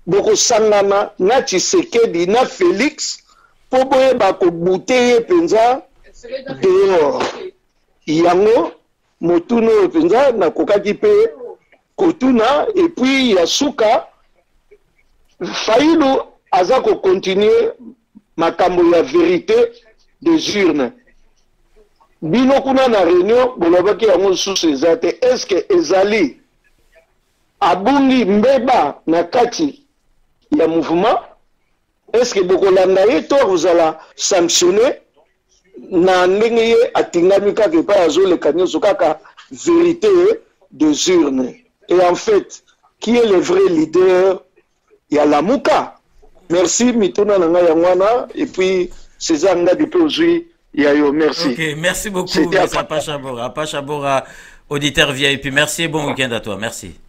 boko sangana na Tshisekedi na Félix po boye bako bouter penza dehors yango motuno penza na kokaki pe kotuna et puis yasuka Fayulu azako continuer makambo ya vérité des urnes. Bino kuna na réunion bolobaki yango sous ezate est-ce que ezali abungi mbeba na kati ya mouvement est-ce que bokolanda ye to vous allez sanctionner na ndenge ye atingami kaka epai azoleka nyonso kaka vérité des urnes. Et en fait, qui est le vrai leader? Il y a Lamuka. Merci, Mituna Nanga Yangwana. Et puis, César Ngadi Peuzi, Yayo, merci. Ok, merci beaucoup, M. Apachabora. Apachabora, auditeur VIP. Merci et bon week-end à toi. Merci.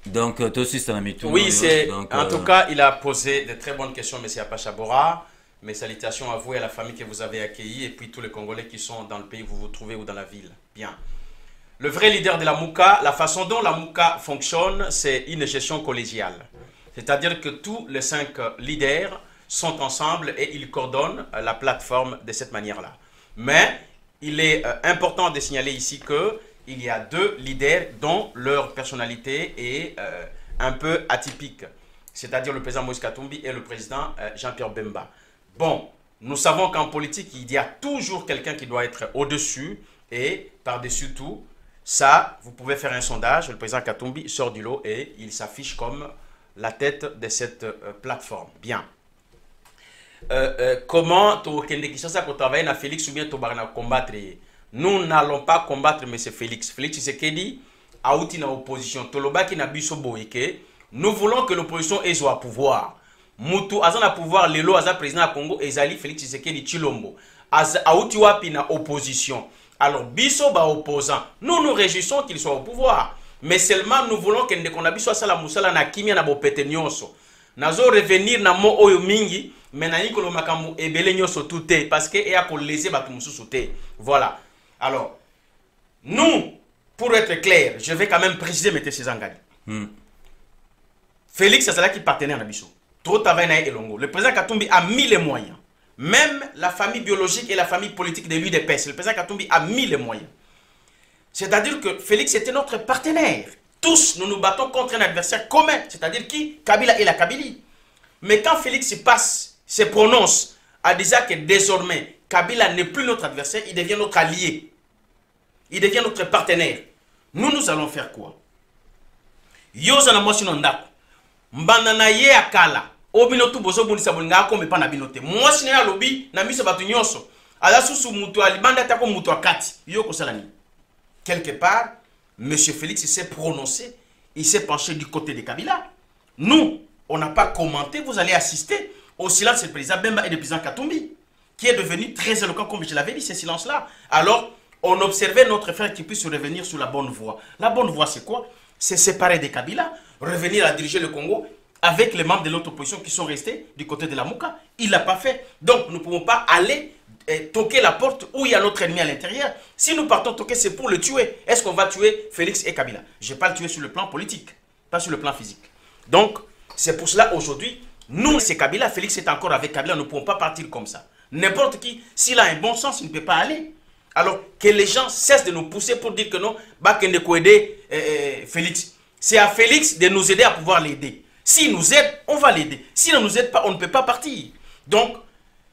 Donc, toi aussi, c'est un Mituna. Oui, c'est. En tout cas, il a posé de très bonnes questions, M. Apachabora. Mes salutations à vous et à la famille que vous avez accueillie. Et puis, tous les Congolais qui sont dans le pays où vous vous trouvez ou dans la ville. Bien. Le vrai leader de la Mouka, la façon dont la Mouka fonctionne, c'est une gestion collégiale. C'est-à-dire que tous les 5 leaders sont ensemble et ils coordonnent la plateforme de cette manière-là. Mais il est important de signaler ici qu'il y a 2 leaders dont leur personnalité est un peu atypique. C'est-à-dire le président Moïse Katumbi et le président Jean-Pierre Bemba. Bon, nous savons qu'en politique, il y a toujours quelqu'un qui doit être au-dessus et par-dessus tout. Ça, vous pouvez faire un sondage, le président Katumbi sort du lot et il s'affiche comme la tête de cette plateforme. Bien. Comment Kinshasa travaille na Félix ou bien combattre? Nous n'allons pas combattre M. Félix. Félix Tshisekedi a outi na opposition. Tolobaki na biso boyeke. Nous voulons que l'opposition ait au pouvoir. Mutu azana pouvoir lelo aza président du Congo ezali Félix Tshisekedi Chilombo. A outi wapi na opposition. Alors, biso ba opposant, nous nous réjouissons qu'il soit au pouvoir. Mais seulement nous voulons que Ndekonda soit la musala na kimia na bopete nyonso. Nazo revenir na mo oyo mingi, mais na yikolo makambu ebele nyonso touté parce que eya ko léser batu mususu té. Voilà. Alors, nous, pour être clair, je vais quand même préciser M. Cézangani. Félix, c'est cela qui partenaire na biso. Trop travail na elongo. Le président Katumbi a mis les moyens. Même la famille biologique et la famille politique de l'UDPS, le président Katumbi a mis les moyens. C'est-à-dire que Félix était notre partenaire. Tous, nous nous battons contre un adversaire commun. C'est-à-dire qui? Kabila et la Kabylie. Mais quand Félix se prononce à dire que désormais, Kabila n'est plus notre adversaire, il devient notre allié. Il devient notre partenaire. Nous allons faire quoi? Yozana Mosinondako. Mbandana ye akala. Obinotu bozo bonisa bolinga ko mepa na binote. Moi sine ya lobi na miso batu nyonso. Ala susu mutu alibanda tako mutu akati. Yo ko salani. Quelque part, M. Félix s'est prononcé, il s'est penché du côté de Kabila. Nous, on n'a pas commenté, vous allez assister au silence du président Bemba et du président Katumbi, qui est devenu très éloquent, comme je l'avais dit, ce silence-là. Alors, on observait notre frère qui puisse revenir sur la bonne voie. La bonne voie, c'est quoi? C'est séparer de Kabila, revenir à diriger le Congo avec les membres de l'autre opposition qui sont restés du côté de la Mouka. Il ne l'a pas fait. Donc, nous ne pouvons pas aller toquer la porte où il y a notre ennemi à l'intérieur. Si nous partons toquer, c'est pour le tuer. Est-ce qu'on va tuer Félix et Kabila? Je ne vais pas le tuer sur le plan politique, pas sur le plan physique. Donc, c'est pour cela aujourd'hui, nous, c'est Kabila, Félix est encore avec Kabila, nous ne pouvons pas partir comme ça. N'importe qui, s'il a un bon sens, il ne peut pas aller. Alors, que les gens cessent de nous pousser pour dire que non, Bakende ko aider Félix. C'est à Félix de nous aider à pouvoir l'aider. S'il nous aide, on va l'aider. S'il ne nous aide pas, on ne peut pas partir. Donc,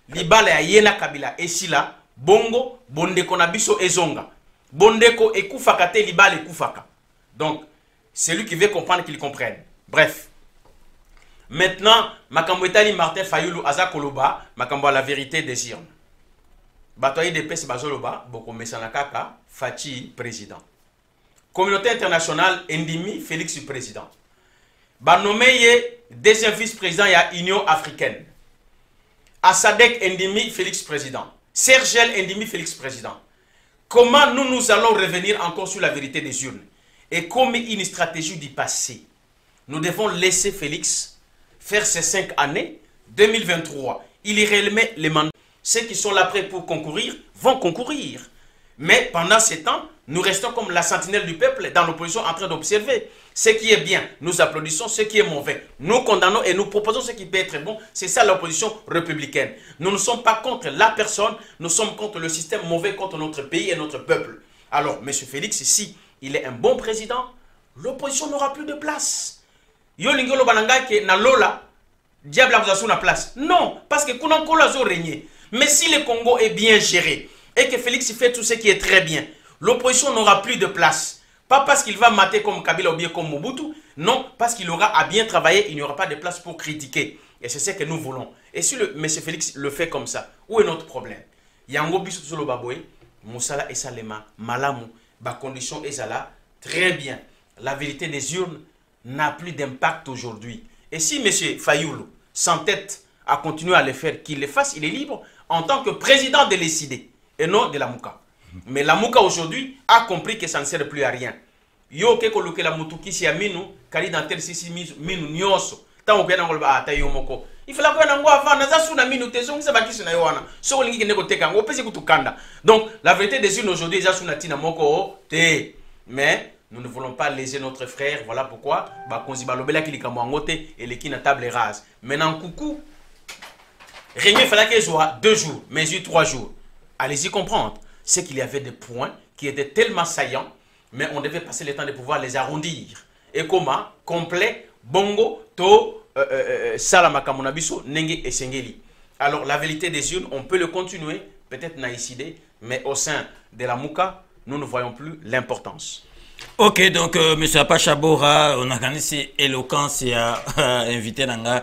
Libala ya yena Kabila et sila bongo bondeko na biso ezonga bondeko ekufaka te libala ekufaka. Donc celui qui veut comprendre qu'il comprenne. Bref, maintenant makambo etali Martin Fayulu aza koloba makambo la vérité des urnes batoyi de pesi bazoloba boko mesana kaka Fachi président communauté internationale endimi Félix président ba nommé deuxième vice-président ya Union africaine. Asadek Ndimi, Félix président. Sergel Ndimi, Félix président. Comment nous allons revenir encore sur la vérité des urnes? Et comme une stratégie du passé, nous devons laisser Félix faire ses 5 années. 2023, il y remet les mandats. Ceux qui sont là prêts pour concourir vont concourir. Mais pendant ces temps, nous restons comme la sentinelle du peuple dans l'opposition en train d'observer. Ce qui est bien, nous applaudissons. Ce qui est mauvais, nous condamnons et nous proposons ce qui peut être bon. C'est ça l'opposition républicaine. Nous ne sommes pas contre la personne, nous sommes contre le système mauvais, contre notre pays et notre peuple. Alors, M. Félix, si il est un bon président, l'opposition n'aura plus de place. Yo lingolo bananga ke na lola, diable a besoin de place. Non, parce que Kounankolo a régné. Mais si le Congo est bien géré et que Félix fait tout ce qui est très bien, l'opposition n'aura plus de place. Pas parce qu'il va mater comme Kabila ou bien comme Mobutu, non, parce qu'il aura à bien travailler, il n'y aura pas de place pour critiquer. Et c'est ce que nous voulons. Et si le M. Félix le fait comme ça, où est notre problème? Yango biso solo baboy, Moussala et Salema, Malamu, ba condition et Zala, très bien. La vérité des urnes n'a plus d'impact aujourd'hui. Et si M. Fayoulou s'entête à continuer à le faire, qu'il le fasse, il est libre en tant que président de l'ECD et non de la Mouka. Mais la Mouka aujourd'hui a compris que ça ne sert plus à rien. Yo ke koluke la mutuki si aminu, kali dans tel sisi minu nyoso. Tant que n'angol ba tayo moko. Il faut la quoi n'ango avant, naza suna minu te zongi sabaki suna yoana. So lingi kene kote kango pesi kutukanda. Donc la vérité des urnes aujourd'hui, za suna tina moko te. Mais nous ne voulons pas léser notre frère. Voilà pourquoi ba konzi balobela ki likambo angote et les qui na table rase. Maintenant coucou. Rémi fallait qu'il soit 2 jours, mais 3 jours. Allez-y comprendre. C'est qu'il y avait des points qui étaient tellement saillants, mais on devait passer le temps de pouvoir les arrondir. Et comment? Complet, bongo, to, salamaka monabiso, nenge et sengeli. Alors la vérité des urnes, on peut le continuer, peut-être naïcidé, mais au sein de la Mouka, nous ne voyons plus l'importance. Ok, donc M. Apacha Bora, on a gagné cette éloquence et a invité Nanga.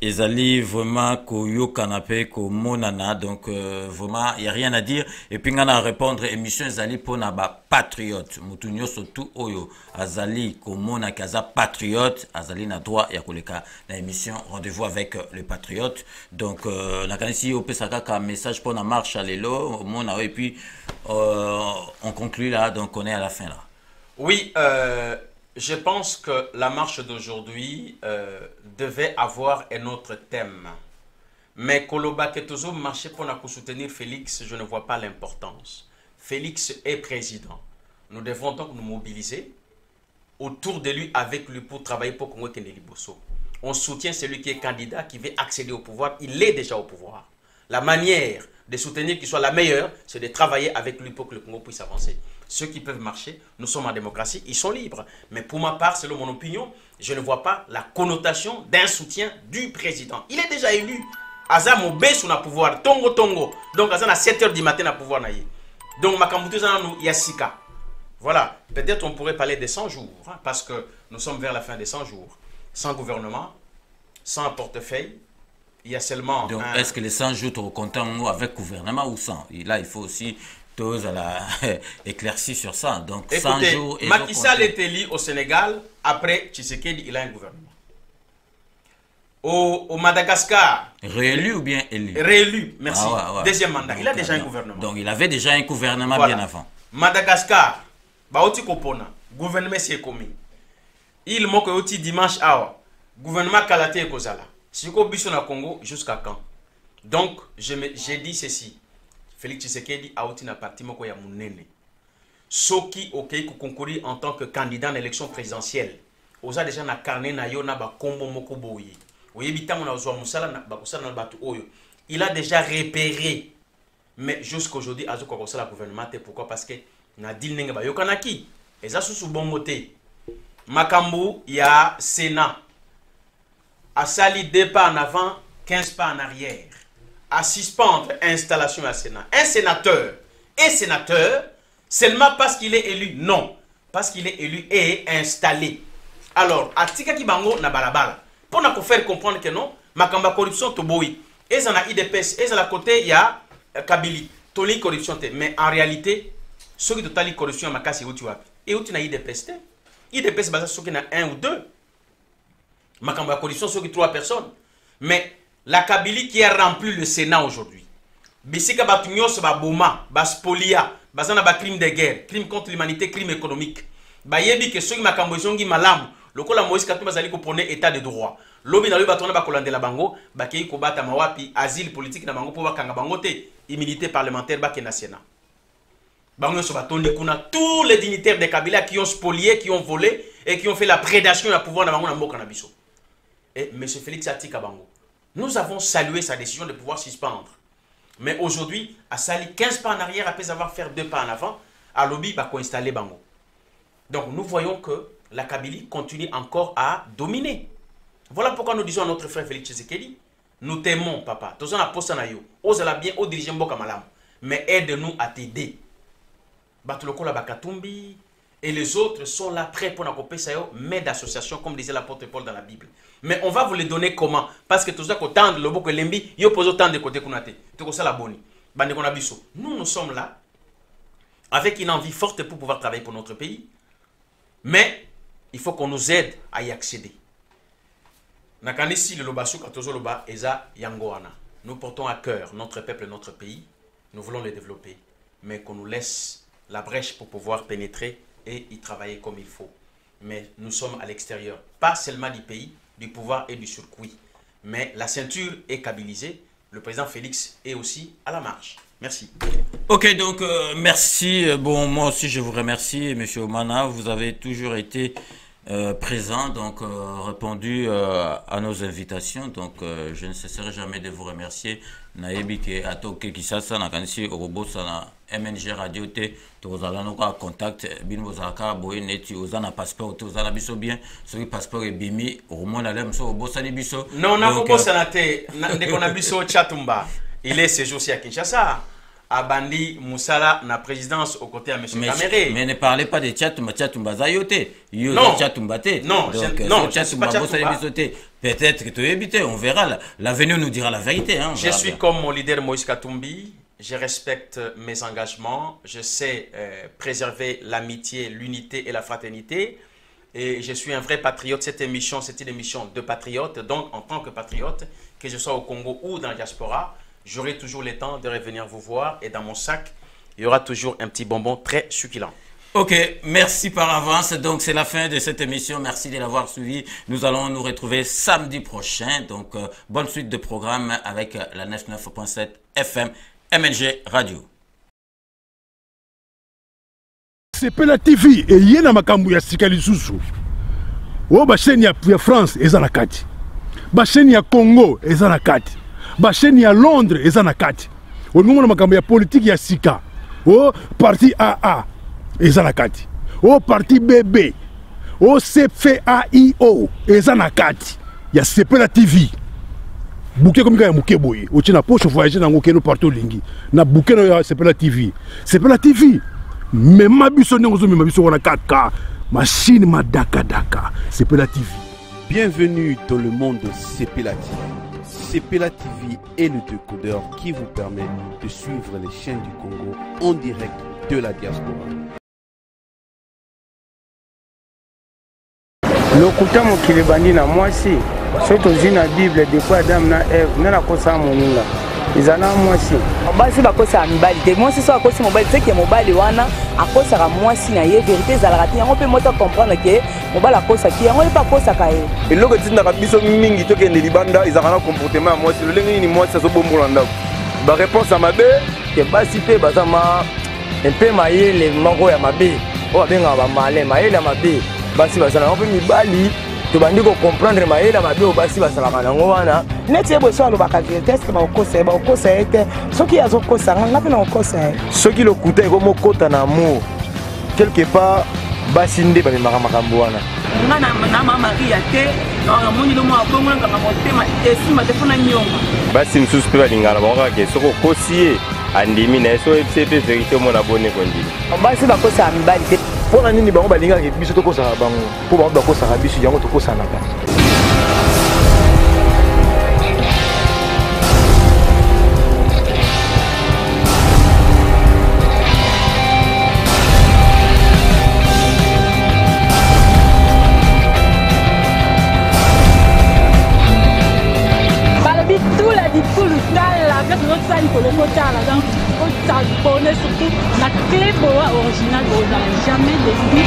Ezali vraiment koyo canapé ko monana, donc vraiment il y a rien à dire. Et puis on a répondre émission Ezali pour naba patriote mutunyo surtout oyo azali ko mona kaza patriote azali na droit ya koleka na émission rendez-vous avec le patriote. Donc na kanisi opesaka ka message pour na marche à lelo mona et puis on conclut là, donc on est à la fin là. Oui, je pense que la marche d'aujourd'hui devait avoir un autre thème. Mais Koloba Ketozo marchait pour soutenir Félix, je ne vois pas l'importance. Félix est président. Nous devons donc nous mobiliser autour de lui, avec lui, pour travailler pour Congo Keneli Bosso. On soutient celui qui est candidat, qui veut accéder au pouvoir. Il est déjà au pouvoir. La manière de soutenir qu'il soit la meilleure, c'est de travailler avec lui pour que le Congo puisse avancer. Ceux qui peuvent marcher, nous sommes en démocratie, ils sont libres. Mais pour ma part, selon mon opinion, je ne vois pas la connotation d'un soutien du président. Il est déjà élu. Aza Mobé sous le pouvoir, Tongo Tongo. Donc Aza à 7 h du matin à pouvoir naïe. Donc Makamoutou Zanou Yassika. Voilà, peut-être on pourrait parler des 100 jours, hein, parce que nous sommes vers la fin des 100 jours. Sans gouvernement, sans portefeuille, il y a seulement... Donc est-ce que les 100 jours sont contents avec gouvernement ou sans? Et là, il faut aussi... tous à la éclairci sur ça. Donc, écoutez, 100 jours... Macky Sall est élu au Sénégal. Après, Tshisekedi, il a un gouvernement. Au Madagascar... Réélu ou bien élu? Réélu, merci. Ah, ouais. Deuxième mandat. Donc, il a déjà un gouvernement. Donc, il avait déjà un gouvernement voilà. Bien avant. Madagascar, Baoti Kopona, gouvernement s'est commis. Il manque aussi dimanche, gouvernement Kalaté et Kozala. Si vous avez na Congo, jusqu'à quand? Donc, j'ai dit ceci. Félix Tshisekedi a outi na parti moko ya munene. Soki okei ko concourir en tant que candidat à l'élection présidentielle. Oza déjà na carnet na yo na ba kombo moko boye. Oyebita mona ozwa musala na ba kusala na batu oyo. Il a déjà repéré. Mais jusqu'aujourd'hui azo ko kosala gouvernement te pourquoi? Parce que na dil nenga ba yokanaki. Eza susu bongo te. Makambu ya Sénat. Asali 2 pas en avant, 15 pas en arrière. À suspendre installation à Sénat. Un sénateur, seulement parce qu'il est élu, non. Parce qu'il est élu et installé. Alors, à Tika Kibango, na balabala. Pour nous faire comprendre que non, Makamba corruption toboui. Et ça na IDPS, et ça à côté, il y a Kabili. Toli corruption. Mais en réalité, ceux qui totali corruption, Makasi, où tu vas. Et où tu n'as IDPS. IDPS, c'est ceux qui n'ont 1 ou 2. Makamba corruption, ceux qui 3 personnes. Mais la Kabylie qui a rempli le Sénat aujourd'hui. Bisika Batunyos Baboma, Baspolia, Bazana ba crime de guerre, crime contre l'humanité, crime économique. Bayebi que ceux qui m'akambojongi malam, le kola Moïse Katumba zali ko prôner état de droit. Lobi na lobi batona ba kolande la bango, ba kei ko bata mawapi asile politique na bango po ba kanga bango te, immunité parlementaire ba kena Sénat. Bango so batondi kuna tous les dignitaires de Kabila qui ont spolié, qui ont volé et qui ont fait la prédation à pouvoir na bango na mboka na biso. Et M. Félix Atika Bango. Nous avons salué sa décision de pouvoir suspendre. Mais aujourd'hui, à sali 15 pas en arrière, après avoir fait 2 pas en avant, à lobby, va installer Bango. Donc nous voyons que la Kabylie continue encore à dominer. Voilà pourquoi nous disons à notre frère Félix Tshisekedi, nous t'aimons, papa. Tous on a posé na yo. Ose la bien, au dirigeant Mboka Malam. Mais aide-nous à t'aider. Batuloko la Bakatumbi, Et les autres sont là prêts pour n'accompagner ça, mais d'association, comme disait l'apôtre Paul dans la Bible. Mais on va vous les donner comment? Parce que tout ça, quand on le bouc lembi, il oppose autant de côté qu'on a été. Tout ça la bonne. Nous sommes là avec une envie forte pour pouvoir travailler pour notre pays. Mais il faut qu'on nous aide à y accéder. Nakanisi le lobasu katozo loba eza yangoana. Nous portons à cœur notre peuple et notre pays. Nous voulons les développer, mais qu'on nous laisse la brèche pour pouvoir pénétrer et y travailler comme il faut. Mais nous sommes à l'extérieur, pas seulement du pays, du pouvoir et du circuit. Mais la ceinture est kabilisée. Le président Félix est aussi à la marge. Merci. Ok, donc merci. Bon, moi aussi je vous remercie, M. Omana. Vous avez toujours été présent, donc répondu à nos invitations. Donc je ne cesserai jamais de vous remercier. Naebi ke atoke kisasa na kanisi orobosa na MNG radio te tozala noka contact bin bozaka boye neti ozana passeport ozana biso bien soki passeport ebimi omona lem so obosa ni biso non na bobosa na te ndeko na biso Chatumba il est ce jour-ci à Kinshasa Abandi Moussala na présidence aux côtés à M. Kamere. Mais ne parlez pas de Chatumba Zayote. Non. Chatumba te. Non, non, Chatumba peut-être que tu es évité, on verra. L'avenir nous dira la vérité. Hein, je suis comme mon leader Moïse Katumbi. Je respecte mes engagements. Je sais préserver l'amitié, l'unité et la fraternité. Et je suis un vrai patriote. Cette émission, c'est une émission de patriote. Donc, en tant que patriote, que je sois au Congo ou dans la diaspora, j'aurai toujours le temps de revenir vous voir. Et dans mon sac, il y aura toujours un petit bonbon très succulent. Ok, merci par avance. Donc, c'est la fin de cette émission. Merci de l'avoir suivi. Nous allons nous retrouver samedi prochain. Donc, bonne suite de programme avec la 99.7 FM MNG Radio. Sepela TV et yena makambu ya sikali susu. O ba chaîne ya France eza na kati. Ba chaîne ya Congo eza na kati. Ba chaîne ya Londres eza na kati. O ngomona makambu ya politique ya sika. O parti AA eza na kati. O parti BB. O CFAIO eza na kati. Ya Sepela TV. Bouquet comme ya muke boye. O tina poche voyager na ngokeno partout lingi. Na bouquet ya Sepela TV. Sepela TV. Mais ma biso n'engozo mais ma biso wana 4K machine ma daka Sepela TV. Bienvenue dans le monde de Sepela TV. Sepela TV est le décodeur qui vous permet de suivre les chaînes du Congo en direct de la diaspora. Lokuta mokili bandi na mwasi soto zina Bible depuis Adam na Eve na kosa moninga izana mwasi basi bakosa mibali te mwasi so akosi mobali te ke mobali wana akosaka mwasi na ye vérité ezalaka te yango mpe moto comprendre ke mobali akosa ki yango epa akosaka ye eloko etindaka biso mingi tokende libanda ezalaka na comportement ya mwasi lolenge nini mwasi azobombola ndako baréponse ya mabe ke basi mpe baza mpe mayele moko ya mabe oyo babengaka bamale mayele ya mabe basi bazala yango mpe mibali tobandi comprendre mayele mabe basi basalaka nango wana neti ye boso alobaka vérité eske bakokosa ye te soki azokosa nga mpe na kokosa ye soki lokuta ekomokota na amour quelque part basi nde bamemaka makambo wana nga na mamaria te amoni lomo abongolangaka motema esima te mpona nyonga basi mosusu mpe balingana bango kaka ke soki okosi ye andimi na ye so oyebisi mpe vérité omona bone kondimi basi bakosaka mibali te mpona nini bango balingaka biso tokosaka bango mpo bango bakosaka biso yango tokosanaka surtout la clé boa originale n'a jamais décidé.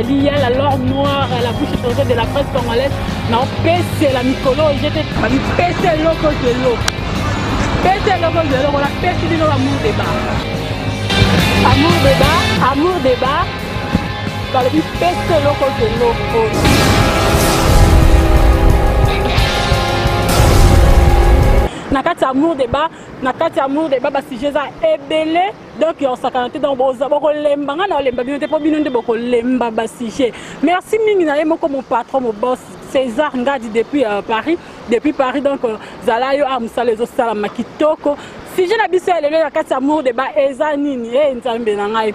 Il y a la lore noire à la bouche de la presse congolaise. Non, c'est la mycologie. J'étais pété loco de l'eau. Pété loco de l'eau. On a pété de l'eau amour débat. Amour débat. Dans le but pété loco de l'eau. na kati amour débat ba sujet za ebele donc on s'akanté donc boko lemba nga na lemba bino te po bino nde boko lemba ba sujet. Merci mingi na yemo comme mon patron mon boss César Ngadi depuis Paris donc zala yo amsa les osala makitoko sujet na biso elelo na kati amour débat eza nini nzambe na ngai